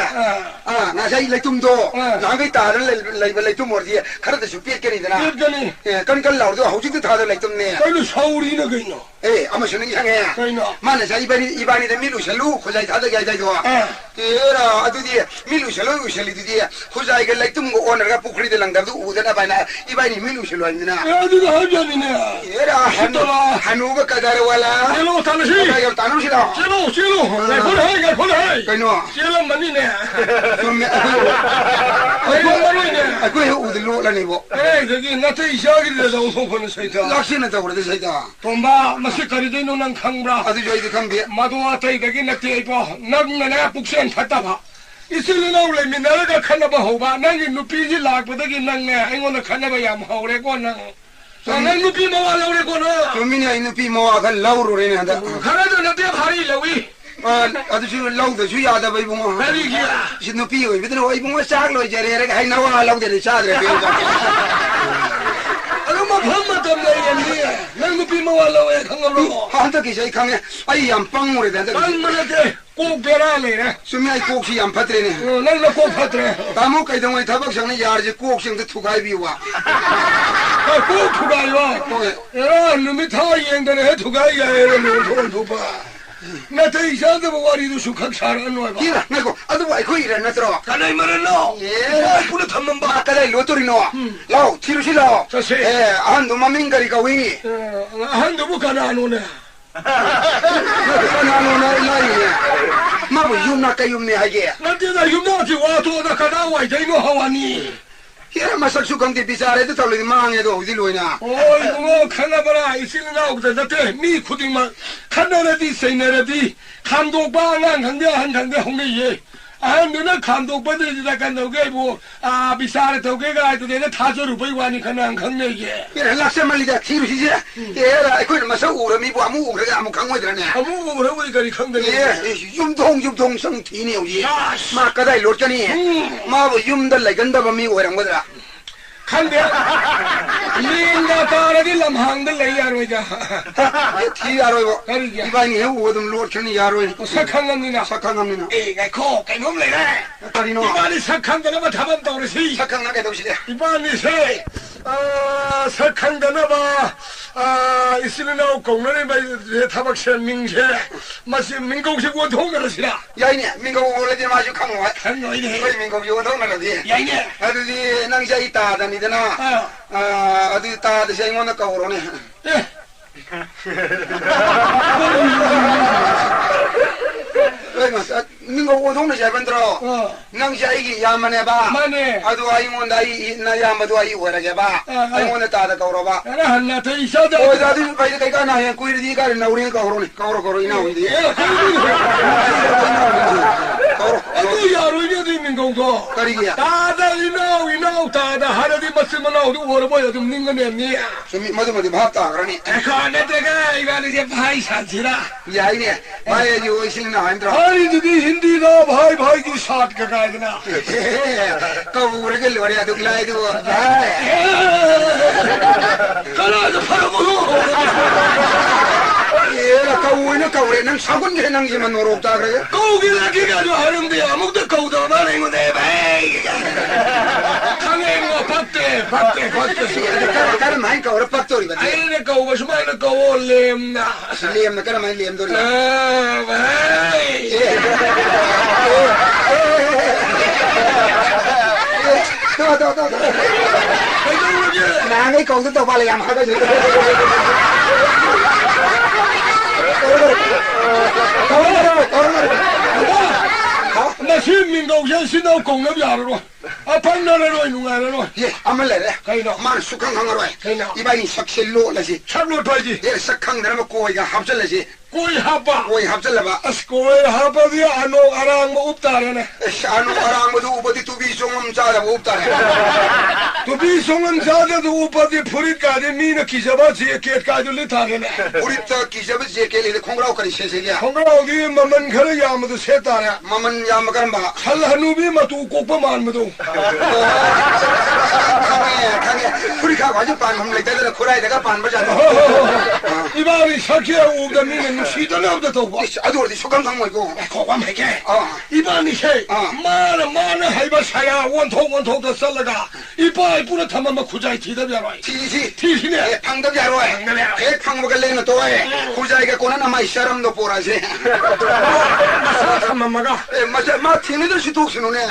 na sai leitum do na ngai ta leitum mordi khara de supi ke ni dana 그랬더니 kan laudro hauji de thada leitum ne 그래도 서울이나 그이노 ama shuni hange 그이노 mana sai ibani de milu shalu ko jai thada ga jai do era adudi milu shalu di ko jai ga leitum go onar ga pukri de langdar du udana bana ibani milu shalu andina 어디가 하자니네 era hanu ba kadar wala 젤로 타르시 ya tanu sila 젤로 내 콜하이 kaino 젤로 만니네 tumme akoy udlu la ni bo 에이 저기 나한테 이샤기를 나오서 사이다 laksina ta borde saida 돈바 마시카리도 노난 강브라 adu joi de kambi 마도와 타이가기 나한테 이거 나나 북선 탔다봐 이슬이 나올래 미나가 칸나봐 호바 나기 누피지 락보다기 나네 아이고나 칸나봐 얌 하오래고 나 나는 누피 모아 라오래고 나 tumini inu pi mo aga lauro re ne da 가라도 나한테 발이 라위 adu ju lauda ju ya da bai bo 베리기야 sinu pi oi bidno oi bo sak lo jere re hai na wa lauda de sa de pe 아마 밤마 덤나이겠니 난 누피 모아 라오에 강가로 ha ta ki sai khang ai yam pang mo re da 빵만한테 꼭 베라네 sumi ai kok si yam patre ne 난나 꼭 파트래 tamo kai dong ai thabak sang ne yar je kok sing de thukai bi wa 꼭 투가요 야 놈이 다 이행되네 투가야 이러면 돈 봐. 나 대이사도 와리도 숙학 잘하는 거야. kira na ko adu ai khoi re na tro 가나이 말했노. ye 불에 탐만 봐. ma ka dai lo tori no lao chiru si lao 자세. an do mamin gari ka wi 한도 못 가나 안 오네. na no na lai ma bo yum na ka yum ne ha ge 나한테나 유명하지 와도 나 가나 와 이거 하와니. kira masak su kang ti bisare de tawle ma nge do di loina 어이 뭐 가나봐라 이슬이 나오거든. 나한테 미 쿠딩만 카나라디 세네라디 감독방한 강대 한 강대 홍대예. 너는 감독받으리다 간다고 뭐 비싸게 더게가 아이도 내가 타조를 보이고 하니까 난 강내게 kira lakse mali da chiru si je era ai khoi ma sa u ra mi bo amu u ga amu kang wai de ne 아무 뭐라고 이거리 강대네 ye yum dong sang thi ne yi ma ka dai lo chani ma bo yum da lai gan da ba mi o rang ba da 강대 링가 따라디 람항들 내야로자 thi ya ro bo 가리야 ibani he u dum lo chani ya ro sakhangam니나 sakang nam na 에가 코 개놈 내래 tari no 이반이 sakhan가나마 답은 떠오르시 sakang na ke do si de 이반이 세 sakhan가나마 이슬이나 공론에 타박세 민세 마시 민공식 원통가라시라 야이네 민고 올레지 마시 강와 강노이네 거기 민고 원통가라지 야이네 아들이 낭샤 있다 다니잖아 어디 다 드셔 이거는 까오로네 민고 원통을 잘 만들어 낭샤 이기 야만해 봐 마네 아두 아이몬 다이 나 야마두 아이 오라게 봐 아이몬에 따다 까오로 봐 하나 더 있어도 오자도 빨리 가가 나야 꾸이르디 가르나 우리 까오로네 까오로 이나 온디 아이고 야로이도 있는 거고 까리기야 다다 이나오 다다 하나디 맞으면아도 오르보여 좀 닝거네 좀 뭐도 밥다 그러니 에코네 내가 이거는 바이 산지라 야이네 바에 요 신나 힘들어 아니 저기 힌디가 바이 की शॉट का गायना कब उड़ के लोरिया दुख लाए तू कला तो फरक हो ये कौवे नंग सागुन के नंग जिमन रोकता करे कौगी लगी का जो हरम दिया मुक्त कौदा मारे मुझे भाई खाने को पत्ते कर माइन कौर पत्तोरी बता आइने कौवा शुमाइने कौवा लेमना न कर माइन लेम दोरी भाई तो नांगे कौन तो पाले हम हागा जो नसीब मिंगो ये सिनो कोंग न यारो अपन न रो नुगा रो ये अमल रे कइनो मान सुखंग हंग रो कइनो इबाई सक्से लो लसी छलो टोजी ये सक्खंग दर में कोई का हबचल लसी कोई हापा कोई हबचल लबा अस कोई हापा दिया अनो अरांग में उपतारे ने शानु अरांग में उपति तू भी सोंगम चादा उपतारे तू भी सोंगम चादा तू उपति फुरी का दे मीन की जबा जे केट का जो लिथारे ने पूरी तो की जब जे के लिए खोंगराव करी से गया खोंगराव दी ममन खरे याम तो सेतारे ममन याम करबा हल हनु भी मतू कोप मान मदो खाने पूरी खा बाजू पान हम लेते थे खुराई देगा पान बजा इबारी सखे उब द मीन नुसीदा ना उब तो बस अदोर दी सुकम संग मोय को खोगम है के इबानी से मान हाइबा साया वन थो द सलगा इबा पूरा थम म खुजाई थी द यारो थी ने फंग द यारो एक फंग बगल लेन तो है खुजाई के कोना ना माई शर्म दो पोरा से थम मगा मजा मा थीने तो सितु सुनो ने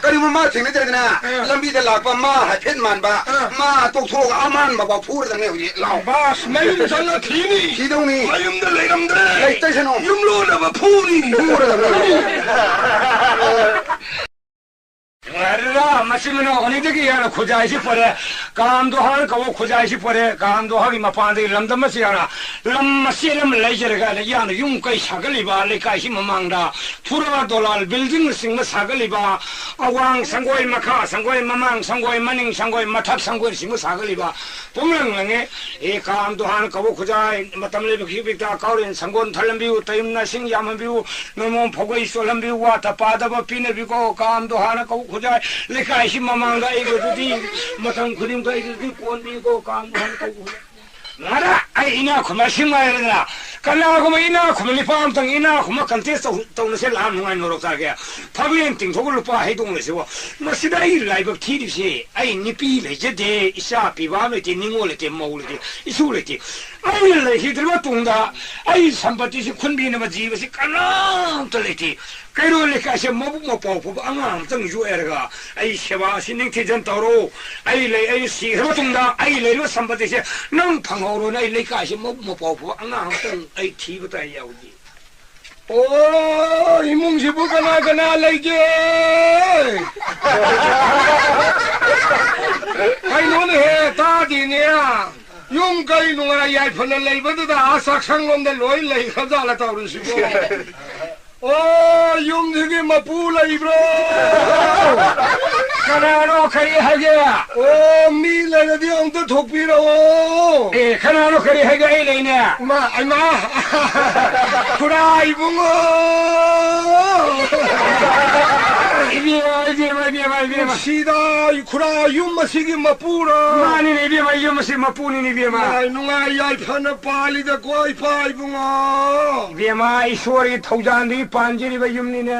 करी मा थीने दे ना लंबी द लाप मा हफेन मान बा मा तो थो अमान बाबा फूर दने हुई लाओ बस मैं चल थीनी थीदोनी आयुम द लेगम दे लेते सनो युम लो ना फूनी फूर दने अरे मसीमनो अनिदगी यार खुजाइसी परे काम दोहार कवो खुजाइसी परे काम दोहारी मपांदे लमदम सियारा लम मसीलम लेजरगा यान युम कई सागलिबा लेकाइसी ममांगदा थुरा दोलाल बिल्डिंग सिंग सागलिबा अवांग संगोय मखा संगोय ममांग संगोय मनिंग संगोय मथक संगोय सिंग सागलिबा पुंगलंग लंगे ए काम दोहार कवो खुजाय मतमले बिखि बिता काउरिन संगोन थलंबिउ तयमना सिंग यामबिउ नमो फगोई सोलंबिउ वा तपादब पिने बिको काम दोहार कवो खुजाय लेकाइसी ममांगदा एगोदुदी मतम खुदिम का एगोदुदी कोनबी को काम दोहार कवो नारा आई इना खुमा सिंगायरना कला खुमा इना खुमा लिपाम तंग इना खुमा कंटेस्ट तौनसे लाम नुंगाय नोरक तागे फबियन तिंथोग लुपा हैदोंग लेसेबो मसिदा इ लाइब थीदिसे आई निपी लेजेदे इसा पिबा लेते निंगो लेते मौ लेते इसु लेते आई लेहिद्रबा तुंगा आई संपत्ति से खुनबिने जीव से कनाम त लेते कैरो लेकासे मबु मपाउ अंगाम तंग जुएरगा आई सेवा सिनिंग थिजन तौरो आई ले आई सिरबा तुंगा आई लेरो संपत्ति से नंग फंगौरो नै लेकासे मबु मपाउ अंगाम तंग आई थीब ता याउजी ओ इमुंग सिबु कना लेगे आई नोन हे ता दिनिया युम कई नुंगा याय फन लेबददा आसा संगम दे लोय ले खजाला तौरु सिबु ओ युम दिगे मपू लेब्रो कनानो खरी हगे ओ मी लेदि अंत थोपिरो ए कनानो खरी हगे ए लेने मा खुराई बुंगो 이비마 시다 이쿠라 윤마시기 마뿌라 마니 이비마 이마시 마뿌니 이비마 누가 얄파나 빨리다 거의 파이붕아 이비마 이소리 토잔디 반지리바 윰니네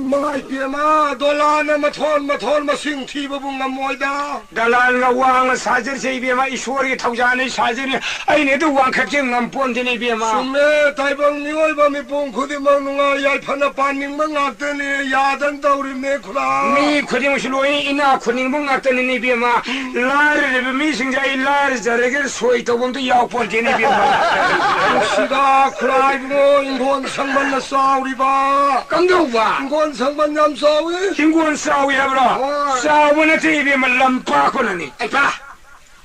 마이 비마 돌라나 마톤 마싱 티바붕아 모이다 달랄라 왕 사저세 이비마 이소리 토잔이 사저니 아이네도 왕캡증 남 본디니 이비마 숨메 다이방 니월밤이 봉쿠디 망누가 얄파나 반닝만 악더니 야단 다우리네 쿠라 미 쿠딩실로이 이나 쿠닝봉 악더니 이비마 라르르 미싱자이 라르 저레게 소이토봉도 야본디니 이비마 시다 쿠라이붕어 인권 상반나 싸우리바 깜동바 인권 상반 냠 싸우이 인권 싸우야브라 싸우는 이비마 람파코니 아이파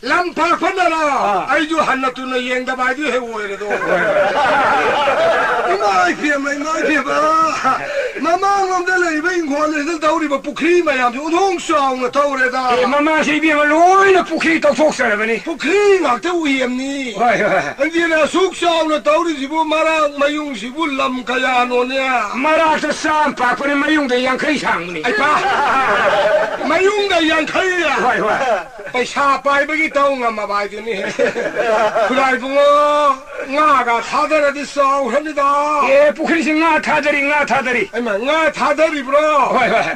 lampa panara aiju hanna tuna yengda baju he woire do mai pia ba mama ngom de lei bei ngol le dauri ba pukri ma yam udong song na taure da mama si bi ma loi na pukri to fok sara bani pukri ngak te uyem ni ai bi na suk song na tauri sibu mara mayung sibu lam kaya no ne mara ta sam pa puni mayung de yang khai sang ni ai pa mayung de yang khai ya pai sa pai ba tao ngam ba ji ni kurai bungo nga ga thadara di sao hanida e pukri sing nga thadari ai ma nga thadari bro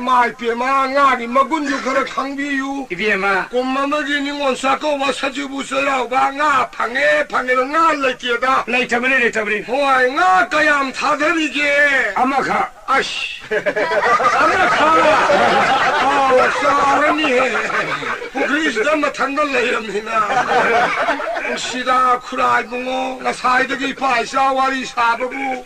mai pe ma nga ni magun ju khara khangbi yu ibe ma komma ma gi ni ngon sa ko wa sa ju bu sa lao ba nga phange lo nga le ke da lai tabri hoi nga kayam thadari ge ama kha ash ama kha oh sarani pukri dam thandal le yam hina 시다 쿠라이 봉어 나 사이드기 파이사 와리 사바부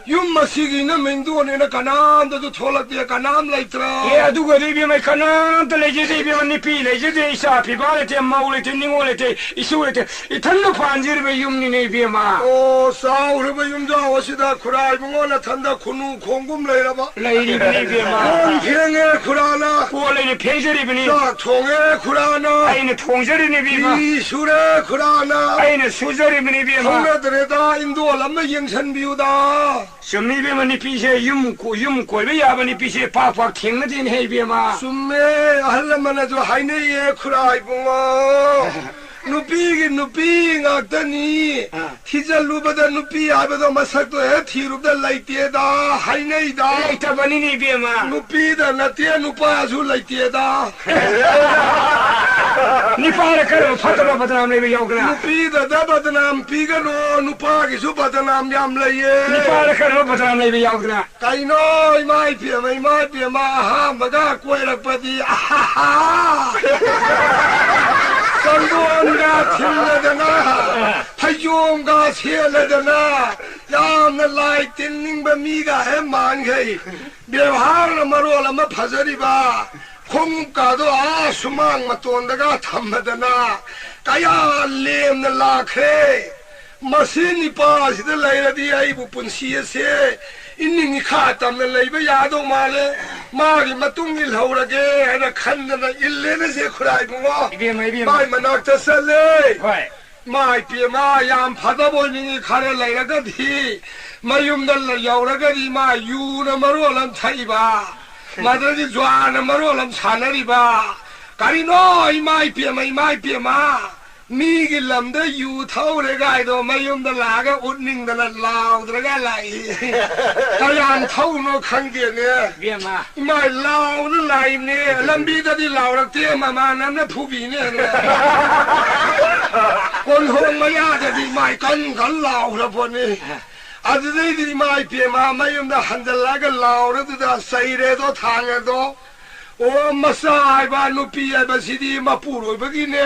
윤 마시기는 맹도네나 가난도 톨락디야 가난 라이트라 예 두고 리비메 가난도 레제데 비만 피 레제데 이사 피바레테 마울레테 닝올레테 이수레테 이 탄도 반지르베 윤니네 비마 오 사우르베 윤자 오시다 쿠라이 봉어 나 탄다 쿠누 공금 레이라바 레이리비네 비마 팽에 쿠라나 고레리 팽저리비니 자 통에 쿠라나 아이네 통저리네 비마 이수레 쿠라나 아이네 수저리비네 비마 통나드레다 인도 람나 영천 비우다 점리비만이 피세 윤골베 야바니 피세 팍팍 탱나딘 헤비마 숨메 할라만아주 하이네예 쿠라이 봉어 누피 ngakdani thijalubada nupi abado masakto he thirubda laitieda haineida laitabani ni bema nupi da natia nupa azu laitieda ni para karo fataba badnam le yogna nupi da badnam pigano nupa ki su badnam yam laye ni para karo badnam le yogna kaino mai pia ma ha maga koirakpadi Sanggonga thilladana thayomga cheladana yamna lai tinning ba miga he man gai byawhar marol ama phajari ba khong ka do a sumang maton daga thammadana kaya lem na lakhe masini pa sida lairadi ai bu punsi se inning kha tam na leiba yado male magi matung il haurage ana khandana ille na se khurai bungo mai manak ta sale mai pi ma yam phada boini khare lairaga thi mayum dal yauraga ri ma yu na marolam thaiba madari jwana marolam sanari ba kari no mai pi ma Migi lamda yu thau le gai do mayum da laga utning da lao da ga lai kayan thau no khang ge ne bema mai lao no lai ne lambi da di lao rak te ma nam na phu bi ne kon hong ma ya da di mai kan lao ra bo ne adu di mai pe ma mayum da han da laga lao ra da sai re do thang do o masai ba no pi ba sidi ma puro ba gi ne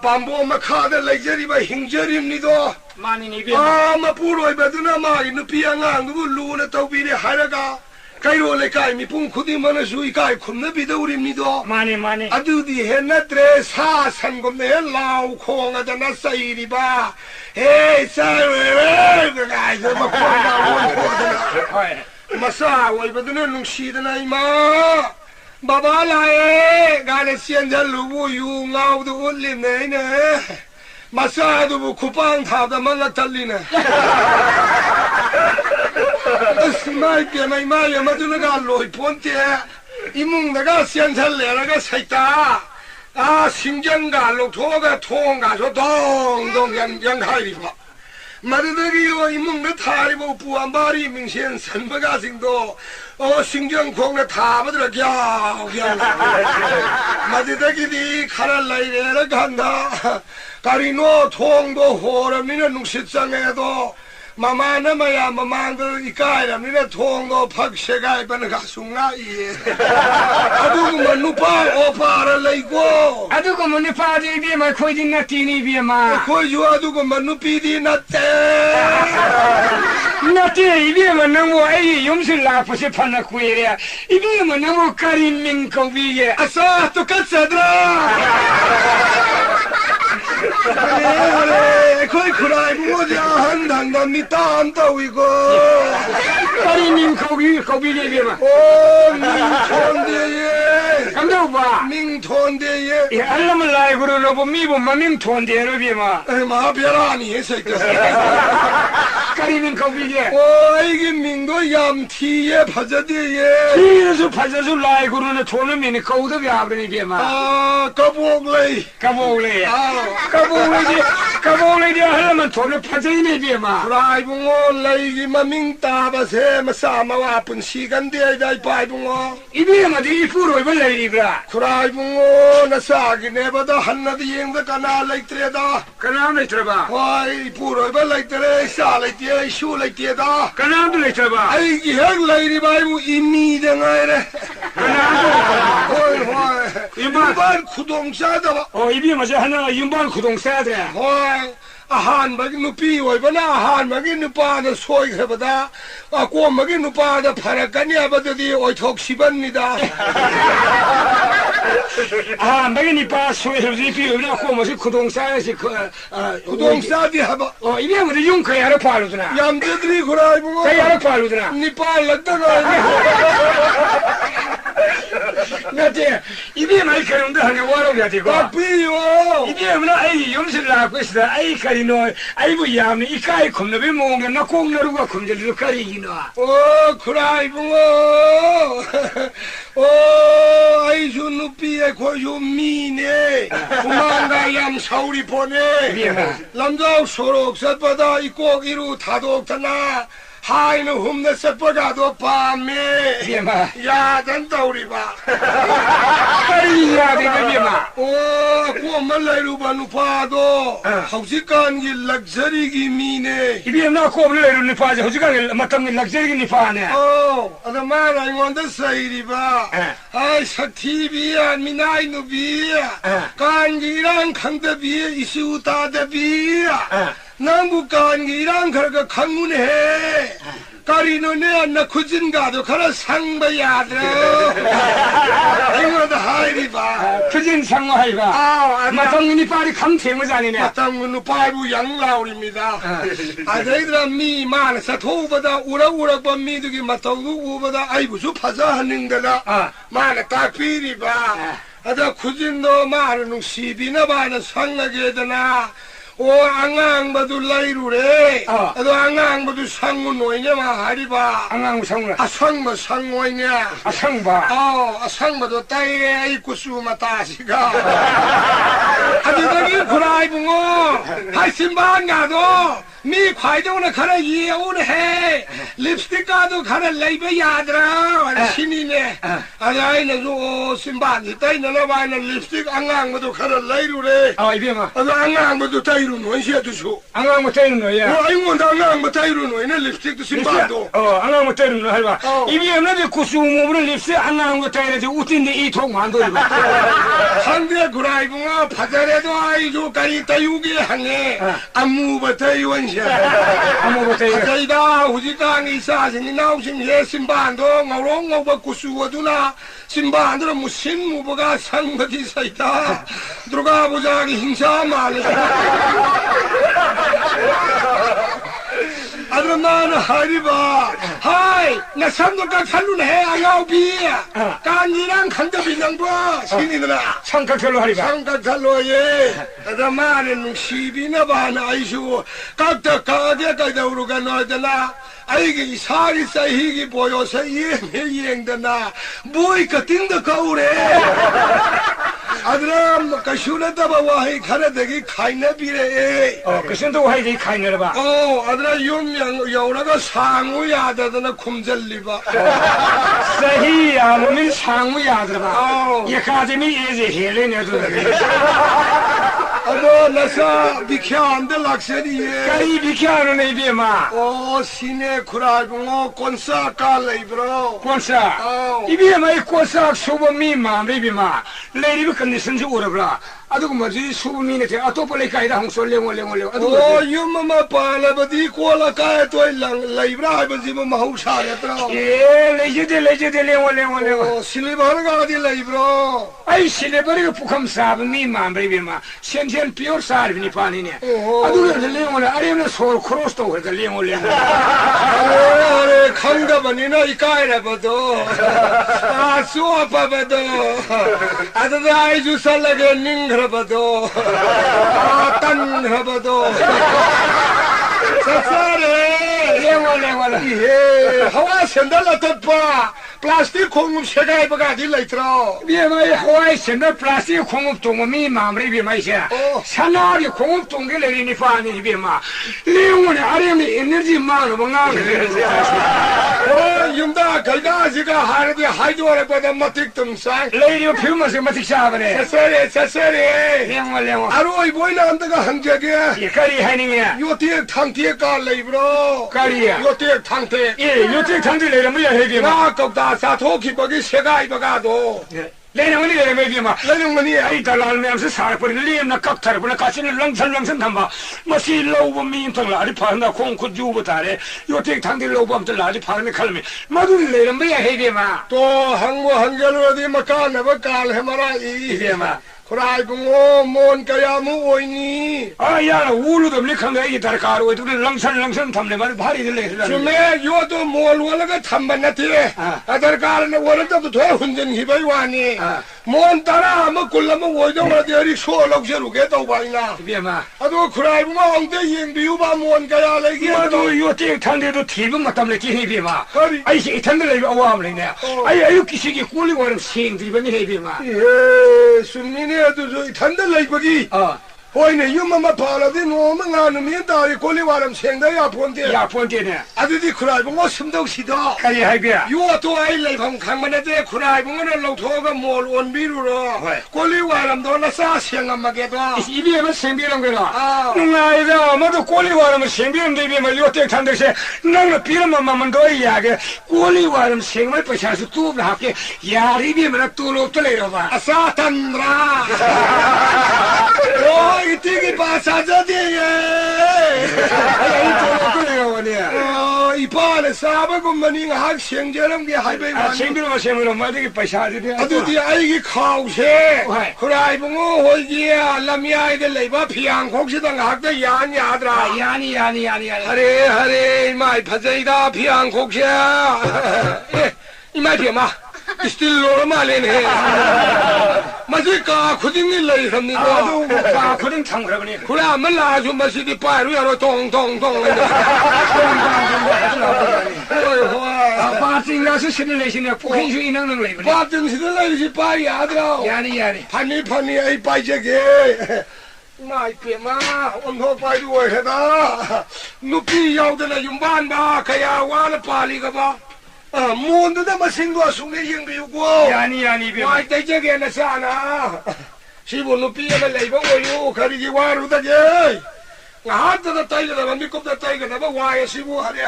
pambo makha da lejeri ba hingjerim ni do mani ni bema ma puro ba duna ma no pi angang du lu na tau bi re haraga kairo le kai mi pung khudi mana sui kai khum na bi daurim ni do mani adu di he na tre sa san gom ne lau khong da na sai ri ba hey sai we ga ma ko da wo masa wai ba duna nung shi da nai ma Baba lae gane sienjal lubu yu ngau du ullim nei ne masa du bu kupang tha da man la talli ne 스마이 뼈마이 마이 마주나가 로이 본때 이문 내가 시안살래라가 사이다 아 신경가 로토가 통가 저 동동 양가리바 마르더기로 이문의 타리보 부안바리 민신 선버가싱도 신경콩의 타버들어 갸갸 마르더기디 카랄라이레라 간다 가리노 통도 호람이는 눅십상에도 마마는 뭐야 마마들 이까이라미네 통도 박세가 이번에 가슴나 이에 아두고 누파 오파를 내고 아두고 뭐 누파지 비마 코이진 나티니 비마 코이주 아두고 누피디 나때 나티 이비마 너무 에이 용슬라 부시 판나 쿠이래 이비마 너무 가린민 거비에 아싸 똑같사더라 그래 거의 그라이 뭐지 한단단 밑단 떠위고 가린민 거비에 비마 오 민톤대에 감독봐 민톤대에 이 알람을 라이브로 로보 미보마 민톤대로 비마 마벼라니 새끼 가린민 거비에 오 이게 민도 얌티에 파자대에 이래서 파자수 라이브로는 돈을 미니 거우도 비아브니 비마 아 까보글레이 까보울래 아 까보울래 하려면 돈을 파자이네 비마 라이붕어 레이기마 민따바세 마사마와 아픈 시간대에 다이 바이붕어 이비마 이 프로 이번 레이브라 라이붕어 나 사기 내보다 한나디 잉다 까나 레이트레다 까나암 들어봐 와이 프로 이번 레이트레 사 레이트레 슈 레이트레다 까나암도 들어봐 아이기 핵 레이리 바이붕 이미댕아이래 호이 이번 구동사다 이비마 저 하나 윤반 구동사들 호이 아한마기 누피 오이바나 아한마기 누파는 소이해보다 꼬마기 누파는 파라까니 아바드디 오이톡 시반니다 매긴 이빠 소해서지 비우나 꼬마시 구동사에서 구동사디 하바 이비마 저 윤커 야로 팔로드나 얌드들이 그라이붕어 야로 팔로드나 니팔랐다가 나한테 이비마 이카는데 하냐 와로야 되고 비요 이비마 아이 염실 나고 있어 아이 카리노 아이부 야미 이카이 컴노비 몽게 나 공나루가 컴절로 카리기노 그라이붕어 아이주 누피에 고유 미네 구만가 얌 서울이 보내 남자 소록 셋바다 이꼭 이루 다독타나 하이는 흠내 셋바가도 밤에 비마 야단 떠오리바 카리야 비마 꼬만 라이루바 누파도 하우시간 길 럭셔리기 미네 이비마 꼬블레 이루니 파지 호지간 마땅히 럭셔리기 파네 아다마라 이원데 사이리바 아이 사티비야 미나이 누비야 간기랑 강대비야 이슈다대비야 남북간기랑 그렇게 강문해 까리노네 안나 구진가도 그런 상바야들 이거다 하이리바 그진 상하이가 마땅히 파리 감태무자니네 마땅은 바이브 양라울입니다 아저희들아 미만 사토보다 우락우락바 미두기 마땅도 우보다 아이부수 파자 하는데라 마나 딱비리바 아다 구진도 마는 시비나 바는 상하게 되나 앙앙바도 라이루래 아도 앙앙바도 상무 노이냐 하리바 앙앙 상무 상무 상무이냐 상바 상바도 따이에 이쿠수마 따시가 아주더기 구라이붕어 하신반 가도 미 과이동나 가라 이해오네 해 립스틱 가도 가라 레이베 야드라 신이네 아야이네 신반이 따이나 바이나 립스틱 앙앙바도 가라 라이루래 이비마 아도 앙앙바도 따이루 원시야 두수 앙앙 못하는 거야 아이고 앙앙바 따이루 노이네 립스틱도 신반도 앙앙 못하는 거 할바 이비마 구수모브를 립스틱 앙앙 못하는 우틴데 이통 만들고 한대 구라이붕어 바다래도 아이조 까리 따유게 하네 안무부터 이원시야 바다이다 우지강이 사신이 나오신 예 신반도 ngầu 구수어두나 신반들은 무슨 무버가 상거지 사이다 들어가 보자 힘사 말이야 아드마나 하리바 하이 나 삼도가 칼루네 아가오비 간이랑 간다비냥 봐 신이들아 창각절로 하리가 삼각칼로에 아드마는 시비나 바나 아이슈 각다 가게 가다 우루가 너잖아 아이기 살이 쌓이기 보여서 이행되나 뭐이 같은데 거울에 아들아 가슈나다 바와이 가라되기 카이나 비래 그신도 하이지 카이너라 아들아 유명 여우라가 상우야 되더나 쿰절리바 사히야 몸이 상우야 들어봐 예카제미 예제 헬레네도 아도 나사 비캬안데 락세리에 까이 비캬는 이비마 시네 쿠라붕어 콘사 깔레이브로 콘사 이비마 이 콘사 소범미 마비비마 레리비 컨디션지 오르브라 아두고 뭐지 수범미네 아토폴레 까이다 홍솔레몰레 유마마 팔라바디 콜라카에 토일랑 레이브라 하이버지마 마우샤야트라 레제데 레몰레 실리바르가 어디 레이브로 아이 실레버리가 북함 사범미 마비비마 센센 피어 사르비니 파니네 아두고 레몰레 아레는 소르 크로스도 그래 레몰레 아래 강가바니나 이까이라버도 수아빠버도 아드다 아이주 살라게 닝그라버도 딴그라버도 사사래 레몰레 예 하와 센달라 덮어 플라스틱 공급 세가이버가 딜라이트로 비마이 하와이 센달 플라스틱 공급 동미 마음리 비마이샤 산나리 공급 동게레니 파니 비마 레몰레 아레미 에너지 마로 뭔가 윤다 갈가지가 하르디 하이도레보다 마틱tum상 레이디오 피우마스 마틱샤바레 사사래 레몰레 아로이 보이나 안다가 한적에 예카리 하이닝이야 요티에 탕티에 깔레이브로 까리야 요티에 탕테 예 요티 탕들레라 뭐야 해비마 나 겁다 사토키 버기 세가이버가도 레몬이 레메비마 레몬이 아이 달랄면서 살아버린 리엠나 깍타르구나 가시는 렁설렁선 담바 마시 로브 민통라 아리 파나 콩쿠 주부타레 요택 탕들 로브함들 아리 파르미 칼미 마두리 레몬이야 해비마 또 한국 한결 어디 막간나버 깔해마라 이비마 그라이붕어 뭔 까야무 오이니 아야 우루도 밀칸가 이 다르카로 우리 렁설렁선 담네 말이 발이 들래 주메 요도 뭘 원래가 탐반나티 아다르카르네 원래도 돼 훈전 히바이 와니 뭔 따라 뭐 굴라면 오이도 어디 소록셔루게 또 바이나 이비마 아도 그라이붕어 엉대 잉비우바 뭔 까야 레기 마두 요택 탕데도 티브 마탐레 티히비마 아이 이 탕들 아와함레네 아이 기시기 꿀리고는 생들이버니 해비마 예 순민이 아주 저 단달라이 거기 호이네 유마마 팔아디 노망아 놈이 다리 콜리와람 생다야 본데 야 본데네 아들이 그라이붕어 심덕시다 까리 하이비야 요또 아이레 강만에데 그라이붕어를 놓토가 뭘 원비루로 콜리와람도 나사 생엄마게도 이비에만 생비는 거라 나이다 모두 꼴리와름 생비는 데비면 요때 탄데세 나는 비름만 만만 더 이야기 꼴리와름 생을 버셔서 뚜브 합게 야리비면 뚜럽들래요 봐 아사탄라 오 이티기 바사자디에 뚜럽들래요 원이야 이파네 사바고만이 학생제럼 게 하이베 생비는 생으로 마디기 버셔야 아두디 아이기 카우세 그라이붕어 홀지야 람야이데 레바 피앙 혹시당 학대 야니아드라 야니 하레 마이 파제이다 피앙 혹시야 이마이 피마 스틸로로 말레네 마지까 쿠딩이 레이섭니다 아두 가 그런 창그러니 그래 말라 좀 마시디 빠루야로 동동동 바팅가서 신을 내시네 포킨슈 이능능 레이버 바팅시들 레이시 빠이아드라 야니 파니 아이 빠이제게 마이 피마 온호 빠이루어 해다 누피 야우드나 윤반바 그야 와나 빠리가바 몬드다 마신도 숭게 잉비우고 야니 비 마이 대제게 나사나 시부 누피가 레이버 오유 가리기 와루다게 나한테다 타이가다 미kop다 타이가다 봐 와야 시부 하레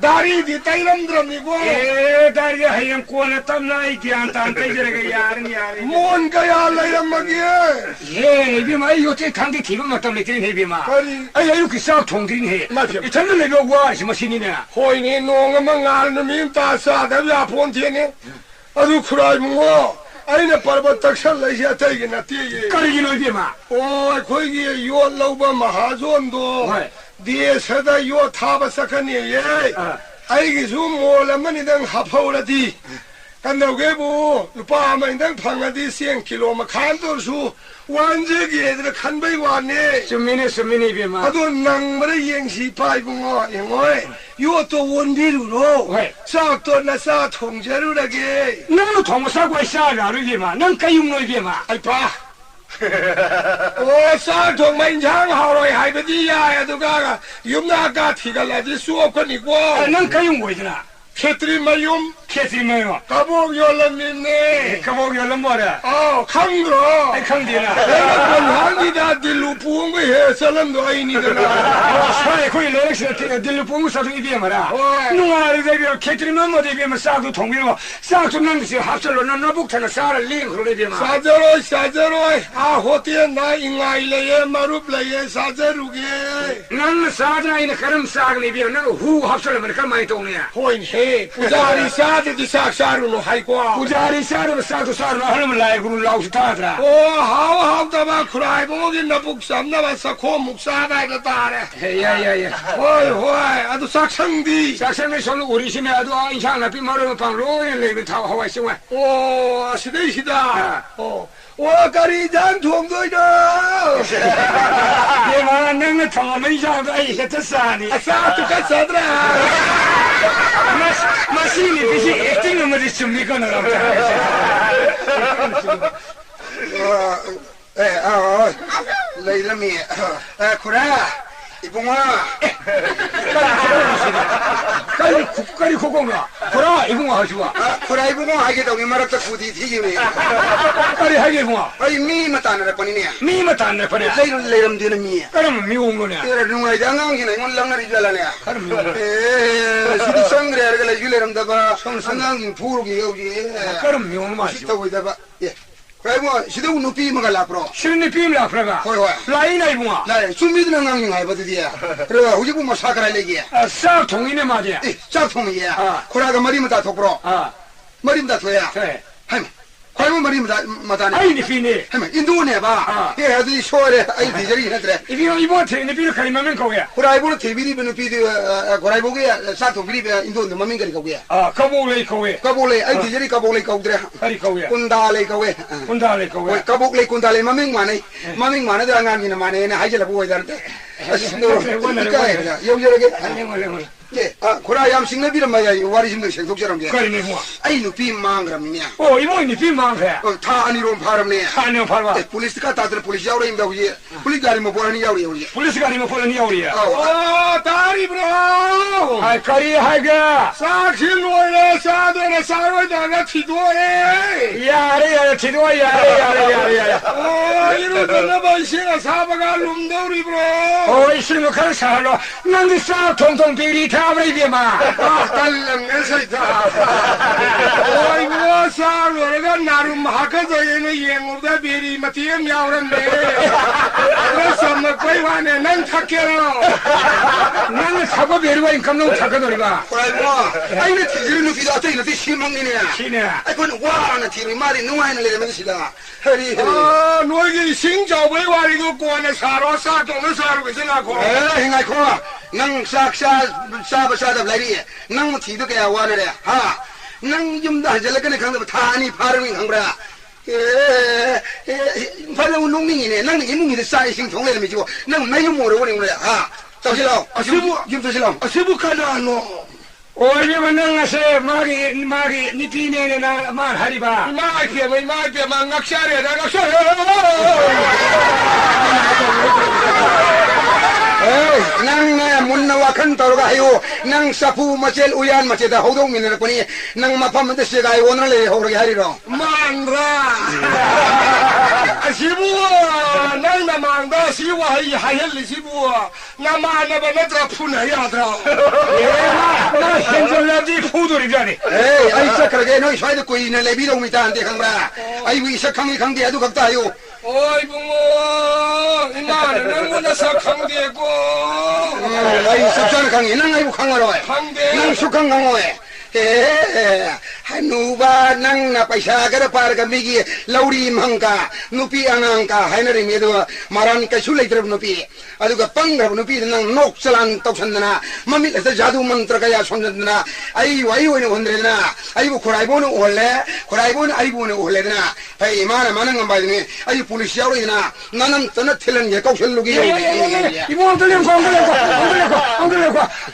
다리 di tailam drum ni ko. Dari hayang ko na tamna ikian tantay jere yaran yaran. Mon kaya layam magi. Bima ayo te tangki kiba matam lekin he bima. Kari. Ay ayo kisa tongdin he. Itan na lego wa si masini na. Hoy ni nong mangal na min ta sa da ya pon tiene. Adu khurai mo. Ai na parbat takshan lai ya tai na ti ye. Kari gino bima. O khoi gi yo lauba mahazon do. Die sada yo thaba sakani ye. Ai gi su mo la mani dang hapau la di. Kan dau ge bu lupa ma dang phanga di siang kilo ma khan to su wan je gi de khan bai wan ne. Sumini bima. Adu nang ma yeng si pai bu ngo ngoi. Yo to won bi lu ro. Sa to na sa thong je lu la ge. Nang thong sa kwa sa ra ru bima. Nang kayum noi bima. Ai pa. O sa thong mai chang hao roi hai ba di ya ya du ga yum na ga thi ga la di su ko ni ko. Nang kayum wei na. Khetri mayum Kesi mayo. kabog yo lam ni ne. Kabog yo lambora. Oh khang ro. Ay khang di na. Kon hang di da di lu pu ngi he salam do ai ni da na. Sai khoi le se dilu pungu sa tu ibe mara. Nunga ri de bi ketri mamo de bi ma sa tu thong bi ma. Sa tu nang si hap chalo na buk thana sa ra ling khro le bi ma. Sa jaro a hote na ingai le ye marup le ye sa jaru ge. Nang sa na ina karam sa le bi nang hu hap chalo ma ka mai tong ne. Hoin he pujari sa de di sa saru no hai ko. Pujari sa ru sa tu sa na halam lai guru lau si ta tra. Oh how da ba khrai bo gi na buk sam na ba sa kho muk sa ba da ta re. Ya. Hoi adu sak sang di. Sa sang ne solo uri si ne adu a in sha na pi ma ro pang ro le bi ta hawai si wa. Oh sidai sida. Oh wa kari jan thong doi da. Ye ma nang thong mai sa ai he ta sa ni. Sa tu ka sa dra. Masini bisi acting mo di sumi ko na lang. Lay la mi. Kura. Ibunga. Kari kokonga. Kora ibunga hajua. Kura ibunga hage daw ni marak ta khudi thi gi me. Kari hage bunga. Ai mi mata na pani ne. Mi mata na pani. Lay ram din mi. Karam mi ungo ne. Tera nungai da ngang ni ngon lang na ri jala ne. Karam mi. Sidi sangre ar gala jule ram da ba. Sangang gi phuru gi yo gi. Karam mi ungo ma. Sita wi da ba. Ye. Krai mo sida unu pi ma la pro. Shini pi la fraga. Hoi. Lai nai bunga. La sumi dna ngang ngai ba dia. Ro huji bu ma sa kra le gi. Sa thong ine ma dia. Sa thong ye. Kura ga mari mata thok pro. Mari mata thoya. Hai. Krai mo mari mata ne. Ai ni fi ne. Hai. Indu ne ba. Ye ha di shore ai di jari ne tre. Ibo te ne bi kali mamen ko ya. Kura ibo te bi di benu pi di kura ibo ge sa thong bi indu ne mamin kali ko ge. Kabole ko we. Kabole ai di jari kabole ko tre. Kari ko ya. Kundale ko we. Kundale ko we. Kabole kundale maming mane da ngang ni mane ne hai jala bu da te. Asno. Yo yo ge. Ye, kura yam singna bi ma ya wari sing sing thok jaram ge. Kari ne mo. Ai nu pi mangram ni ya. Oh, ibo ni pi mang kha. Tha ani rom pharam ne. Tha ne pharwa. Police ka ta tra police yaw rim da ye. Police gari mo pora ni yaw ye. Police gari mo pora ni yaw ye. Oh tari bro. Ai kari hai ga. Sa khin lo le sa de na sa ro da na thi do e. Ya, thi do ya. Oh, iru na ba shin sa ba ga lum do ri bro. Oh, isin mo kar sa lo. Nang di sa thong pi ri tha ri bi ma. Tallam ne sai ta. Oh, ibu sa ro ga na ru ma ka zo ye ne ye ngo da bi ri ma ti em yaw ran ne. Ra sam na koi wa ne nang thak ke ro. Nang sa ba bi ri wa in kam no thak do ri ba. Kura mo. Ai ne ti jiru nu fi da te ne ti shimang ni ne. Shine. Ai kon wa na ti ri ma ri nu ai ne le me si da. Hari. Ah, noi gi sing jao bai wa ri go ko ne sa ro sa to ne sa ro ge na ko. Hingai ko. Nang sa ba sa da lai ri. Nang ti do ke ya wa ne re. Ha. Nang yum da jala ke ne khang da tha ni phar wi khang bra. Phar lo nong ni ne nang ni mu ni sa sing thong le me ji. Nang mai mo ro ni le. Ha. Tao si lao. Asibu yum ta si lao. Asibu kana no. Oh, ye ma nang ase magi ni pi ne na ma hari ba. Ma ke ma ngak sha re da ngak sha. nang munnawa kan tawga hayo nang sapu machel uyan macheda hodong minna kuni nang mapam de segai wonra le hori hari ro mangra sibu nang na mangda siwa hai hayel sibu na ma na ba na phuna ya dra na henzo la di phuduri jani ai sakrage noi sai de koi na lebi dong mi tan de khang ba ai wi sa khang khang de adu khak ta hayo oi bungo ina nang na sa khang de ko ai sa chan khang nang ai bu khang ro nang su khang khang oi hanuba nang na paisa gara par ga migi lauri mangka nupi anangka hainari medu maran ka sulai trab nupi aduga pangra nupi nang nok salan toksandana mami la jadu mantra ka ya sondana ai wai wai no hondrena ai bu khorai bonu olle khorai bonu ai bonu olle na ai mana manang ambadini ai police yawo ina nanam tana thilan ye kausal lugi ibo tele ko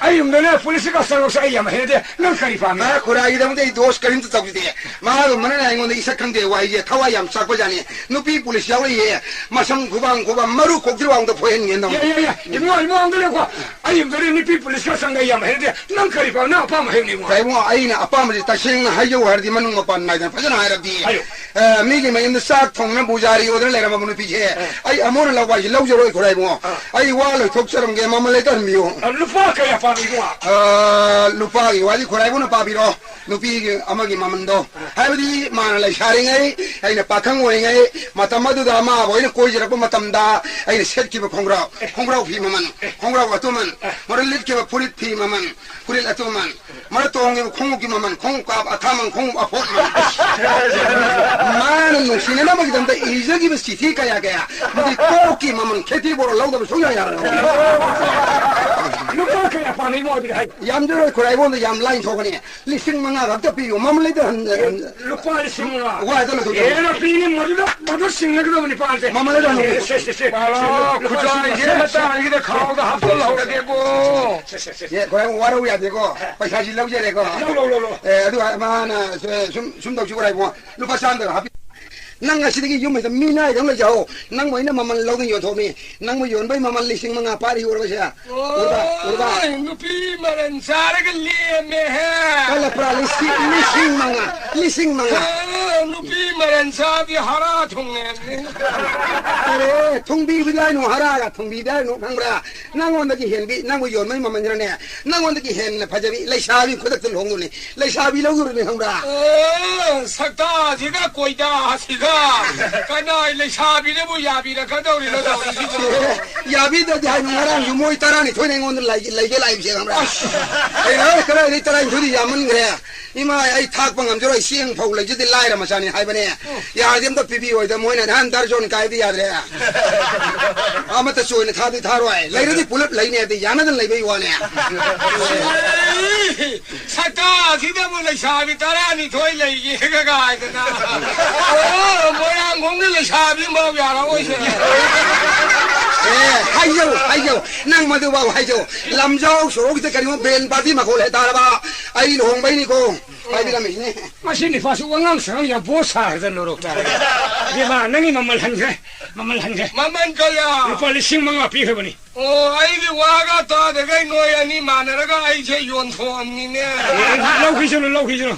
ai umdane police ka sarok sai yam hede nang kari fa ma khorai dam de dos karin to tawde ma do mana na ngon isa khang de wai ye thawa yam sak ba jani nupi police yawo ye masam kubang maru kokdir wang do phoen ngen dam ibo umdane ko ai umdane nupi police ka sang yam hede nang kari fa na pa ma heni mo kai mo ai na apa ma ta sing hayo har di manung ma pan na jan phajana ha rabdi mi gi mai in sak thong na bujari odre le ram nu pi che ai amon la wa lau jo roi khorai mo ai wa lo thok saram ge ma ma le tar mi yo lupa ka ya pa mi mo lupa gi wa di khorai mo na pa bi ro nu pi gi amagi mamando hai bi ma na lai sharing ai na pakhang oi ngai matam du da ma boi na koi jara pa matam da ai na set ki ba khongrao phi maman khongrao wa to man moral lit ki ba pulit phi maman pulit atu man mara tong ge khong ki maman khong ka athamang khong a phot man no sine na ma gi dam da iza gi ba si thi ka ya ga mi ko ki maman kheti bor lau da so ya ya lupa ka ya pa mi mo bi hai yam jo khorai bon da yam line thok ni lising manga ga ta pi yo mam le da lupa simula wa da lo to era pini modu singa ko ni pa te mam le da no se kuja ye mata ye de khao da hap lo ga de ko ye khorai wa ro ya de ko pa sa ji lau je de ko lo adu ma na sum dau chi khorai bon lu pa san da ha nang asidagi yum mai mina dang la jao nang mai na maman lo ding yo thomi nang mo yon bai maman lising manga pari ur ba sha urba nupi maran sare ga le me ha kala pra lising manga nupi maran sa bi hara thong ne are thong bi bi lai no hara ga thong bi dai no khang bra nang on da ki hen bi nang mo yon mai maman ne nang on da ki hen na phajabi lai sa bi khodak tul hong ni lai sa bi lo ur ni khang bra sakta ji ga koi da si ga kanai le sa bi ne bu ya bi da ka dau ni lo dau ni si ya bi da dai ngarang yu moi tarani thoi ne ngon lai ge lai bi khang bra ai ra kara ni tarai thudi ya man gre ima ai thak pangam joro sieng phau lai jidi lai ra ma sani hai bane ya dim da pibi oi da moi na han dar jon kai di ya re ama ta soi ne tha di tha roi lai ra di pulat lai ne di ya na dan lai bai wa ne sakta ji da bu le sa bi tarani thoi lai ge ga ga ai da mo yang ngong le sa bi mo ya ra oi se hai yo nang ma du ba hai yo lam jau so ro ki ta kari mo ben pa di ma ko le ta ra ba ai lo hong bai ni ko ai bi la mi ni ma sin ni fa su wang ang sang ya bo sa da no ro ta di ma nang ni mamal han ge maman ka ya pa li sing manga pi he bani o ai di wa ga ta de ga no ya ni ma na ga ai che yon thom ni ne lo ki jo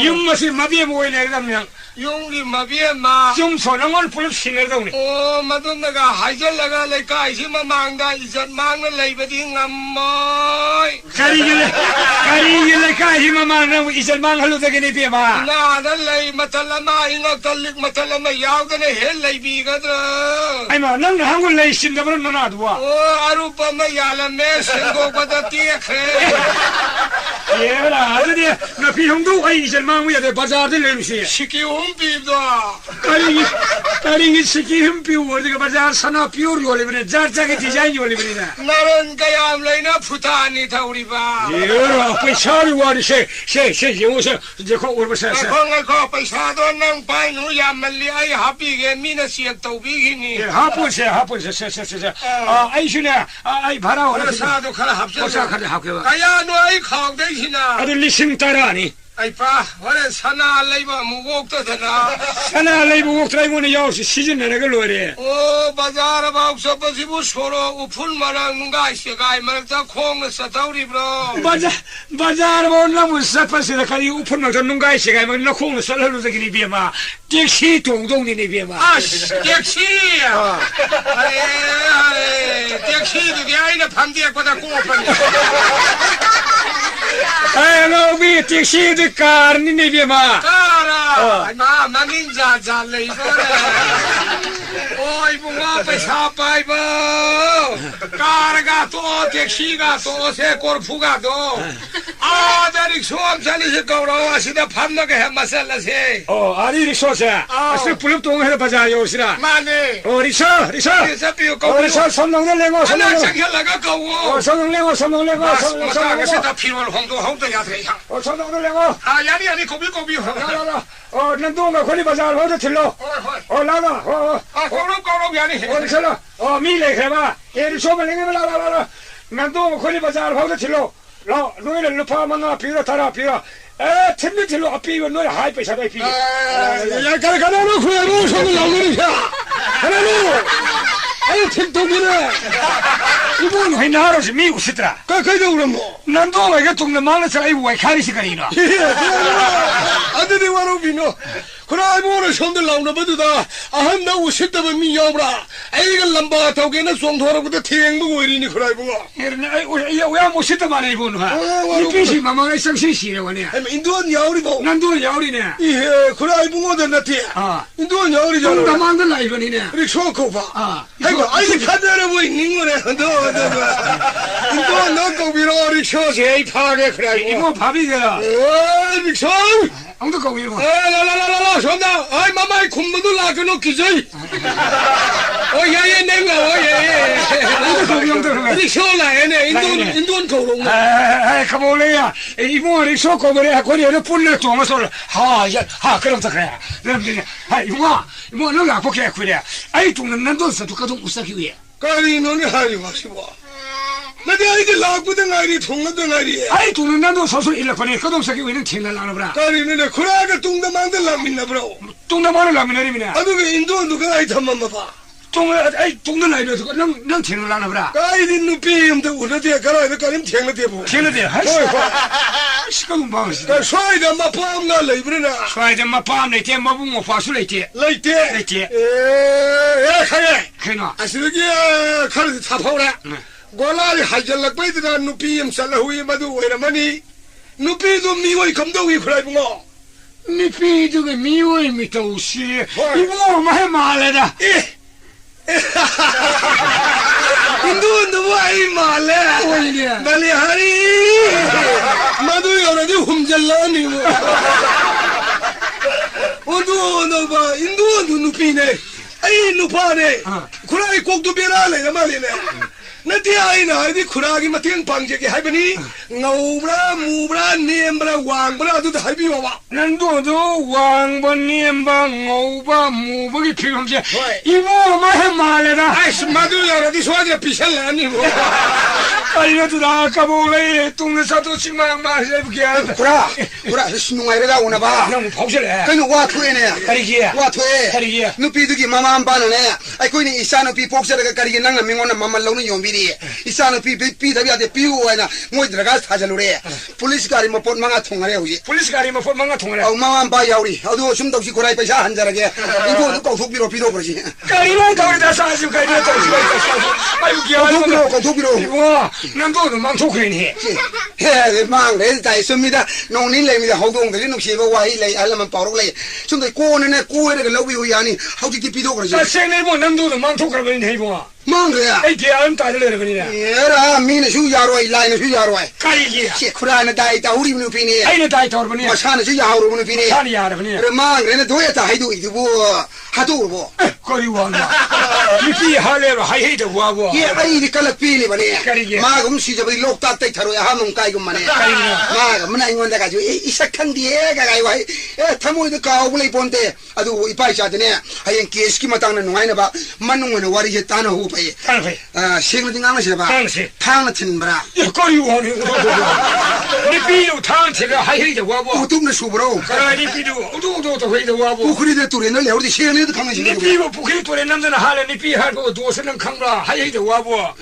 yum ma si ma bi mo ne ga myang yung li ma bi ma zum so na ngol pul sin ne dong ni o ma dun na ga hai je la ga le kai si ma mang da izat mang na lei ba di ngam moi kari le kai si ma mang na izat mang halu da ge ni pi ma na da lei ma ta la ma ing ta lik ma ta la ma yaw ga ne he lei bi ga da ai ma nang na hang lei sin da ba na du wa o aru pa ma ya la me sin go ba da ti khe ye la adu de na pi hong du ai izat mang wi ya de bazar de le lu si shiki Kali siki himpi word ka bazar sana pure yole bine jar jar ke design yole bine na naran kaya am lai na phutani thauri ba ye ro paisa ri wa se ye se dekho ur ba se ko paisa do nang pai nu ya mali ai happy ge mi na siak to bi gi ni hapu se ai shuna ai bhara wa sa do khala hapse sa khala hapke kaya no ai khau dei sina adu lising tara ni ai pa ore sana leiba mugok to dana sana leiba mugok trai mo ne yaw season ne ga lo re o bazar ba so ba si bu soro upun mara nunga shegai mar ta khong sa tauri bro bazar mo na mu sa pa se ka ri upun ma nunga shegai ma na khong sa lo de ni bi ma taxi dong dong ni bi ma taxi are taxi du ga ina phandi ko da ko pan ai no bi taxi de car ni bi ma cara ma mangin ja lei ba oi bunga paisa pai ba car ga to taxi ga to se korfu ga to a da rickshaw chali se gaurawa sida phamna ga masala se ari rickshaw sa ase pulip tong he bazar yo sira mane rickshaw piu ko rickshaw somnong le ngo ana chakha laga ko somnong le ngo ma ga se ta phirol hong to ya thai ha somnong le ngo yani ko bi la nandong ga kholi bazar ho de thilo la la ko yani chalo mi le khaba e rickshaw me le la nandong kholi bazar ho de thilo 라 노이를 루파만나 비가 타라 비가 에 템미틀로 앞비고 노이 하이 빼사다 비 야 가라가라로 그래로 손을 나오느냐 하나로 아유 템동이네 이번 회나로지 미국 시더라 그래도 그럼 뭐 난도 이게 동네 만나서 이 왜 가리시 가리나 아들이 와로 비노 그래 뭐는 손들 나오나 봐도다 아한 나 우시다면 미야브라 아이가 람바 타오게는 송토라고도 탱고 이리니 그래 보고 왜 못시다 말해 보는 거야 이 빛이 마마가 상신시래 원이야 인도는 야우리 보 난도 야우리네 예 그래 보고도 나티 인도는 야우리잖아 또 만들 라이브니네 우리 쇼코바 아이고 아이고 카드를 뭐 있는 거네 인도 너고 비로 우리 쇼제 파게 그래 이거 밥이야 믹서 엉도 거기 이거 라라라라라 손다 아이 마마이 굶어도 라그노 기저이 야예 내가 야예 엉도 거기 엉도 거기 믹서 라에네 인도는 거롱 가볼래야 이모 리쇼 거기래 거기를 불러 동어서 하 그럼 더 그래 이모 너가 보게 그래 아이 동는 난도 서도 우사기 위해 까리 너네 하리 마시고 나도 아이게 라구든 아이리 통나든 아이리 아이 동는 난도 서서 일러 보내 그동 서기 위는 팅날라나 보라 까리 너네 그라가 뚱다 만들 라민나 브로 뚱다 만을 라미네리미네 아도 인도 누가 아이 담만 봐 동는 아이도 넌 팅날라나 보라 까이디 누피임도 우르데 가라이도 까림 팅나데 보 팅나데 하이 시간 방시 까 샤이다 마파암나 레이브르나 샤이다 마파암네 테 마붕고 파술레테 레이테 야 카게 그나 아시르게 카르 타파오라 골라리 하절락 베드나 누피임 살라후이 마두 오이라마니 누피도 미고이 감도이 그라이붕어 누피도 미고이 미토시 이거 마해 말레다 인도 누구 아이 말레 발리하리 마두 여러지 훔잘라니 어두 너봐 인도 누피네 아이 누파네 그라이 꼭두 베라레 말이네 나티 아이나 아이디 쿠라기 마팅 방제게 하이버니 ngawbra mubra niembra wangbra adu 하이비와 와 난도도 왕바 니엠바 ngawba 무버기 필요함제 이모 마해 말레다 아이스 마두야라디 소아게 비샬라니 뭐 알려주라 까볼래 동네사도 칭마양 마세브게 구라 신웅아이래가 오나봐 너무 파우실래 그는 와투에네 가리기야 와투에 가리기야 누피두기 마마암바나네 아이코니 이사누피 폭세라가 가리기 낭나 명원나 마말로는 용비리 이사누피 비다비아데 비우와나 모이드라가 사절로래 폴리스 가리 뭐 본망아 통하래 우지 폴리스 가리 뭐 본망아 통하래 마마암바 야우리 어두 숨덕시 고라이 पैसा 한자라게 이거 고속비로 비로 그러지 가리로 가리다 사지 가리다 사지 아이고 기야 고속비로 이거 난도 망토크리니 해 망래 다이 씁니다 농린 레미다 호동들이 농시가 와이 레 알라만 바로 레 좀더 꼬네네 꼬에가 러비오 야니 하우지 비도 그러지 생내 뭐 난도 망토크리니 해보 망래야 에이 개안 따르래 그러냐 얘라 미네 슈 야로이 라이네 슈 야로이 가리기야 쿠라나 다이 다우리 무 피니 아이네 다이 터르니 마샤나 슈 야오로 무 피니 사리 야르니 망래네 도야타 하이도 이두고 하도고 거리와나 니피 할래로 하이해도 와보 예 아이디 칼락피리 바네 그러게. 마금 시저버디 loktak 타로야 하몽 까이금 마네 마가 문나 인원데 가지고 이삭한 뒤에 가가이고 에 타모이도 까오블레 본데 아두 이파이샤드네 하yen 케스키 마땅나 농아이나 봐 만농은 와리제 따나 후파이 당시 아 시그르딩 안나시 봐 당시 탕나 틴브라 거리와니 니피로 당시가 하이해도 와보 우tum나 수브로 그라 니피도 우두우두 회도 와보 우크리데 ту레는 레오디 시에네도 강나시 니피고 부키 또래 남자는 할래 니피 할고 도스는 강라 하이해도 와보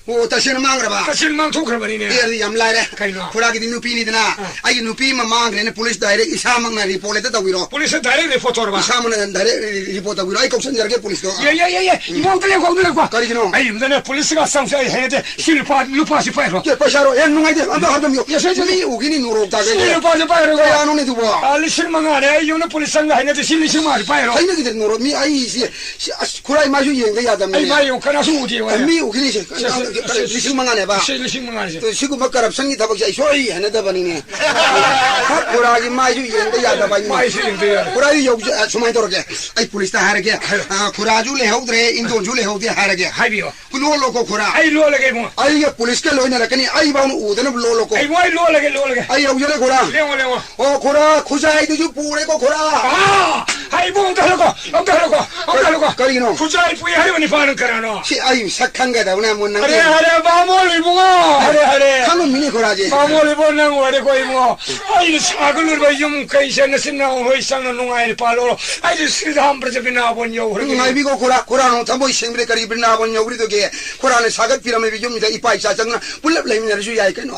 오 다시는 망그라 봐 실망 토크라버리네 Iya yam lai Kaino. Kuragi di nupi ni dina. Ai nupi mamang ne police direct isamang na report ta wiro. police direct foto ba Isamang na direct report ta wiro. Ai koksan jarge police do. 예예예예 이모들이 거기를 봐 Karigino. 아이 근데 police가 상사에 해야 돼 실파 루파시 파이로 Ke pasaro en nungai de anda hadam yo. Yes, yes, yes. Mi ugini nuro ta ge. 실파시 파이로 Ya no ne du ba. 알리 실망하네 이거는 police가 해야 돼 실망하지 파이로 Ai ne de nuro mi ai si kurai ma ju yeng ya dam 아이 ne. 마요 가나 수우디 와 Mi ugini se. Lisumang ne ba. 실망하지 To sigu makarap sangi tabak sai soi hana da bani ne. Kuragi ma ju yeng ya da ba ni. 마이 실인데 Kuragi yo sumai toroke. Ai police ta harage. Kuraju le haudre indon ju le haudre harage. 하이비요 Kulo loko kura. 아이 로레게 뭐 Ai ya police ke loina lakani ai ba nu udana lo loko. 아이 뭐이 로레게 Ai au yele kura. 레오 O kura khujai du ju pure ko kura. 아 아이 뭐 엉달고 Karigino. 부자이 부이 하려니 파는 거라노 Si ai sakhan ga da una mun nang. 하래 마모리 붕어 하래 Kanu mini kura je. 마모리 보는 거래 거의 뭐 아이 사글을 봐좀 그이셔는 신나고 회상은 농아이 팔로 아이 시다 한 버저 비나 본요 Ngai bi ko kura no thambo sengbre kari bina bon nyogri do ge. Kura ne sagat pirame bi jom da ipai sa changna. Pulap lai mi ju yai ke no.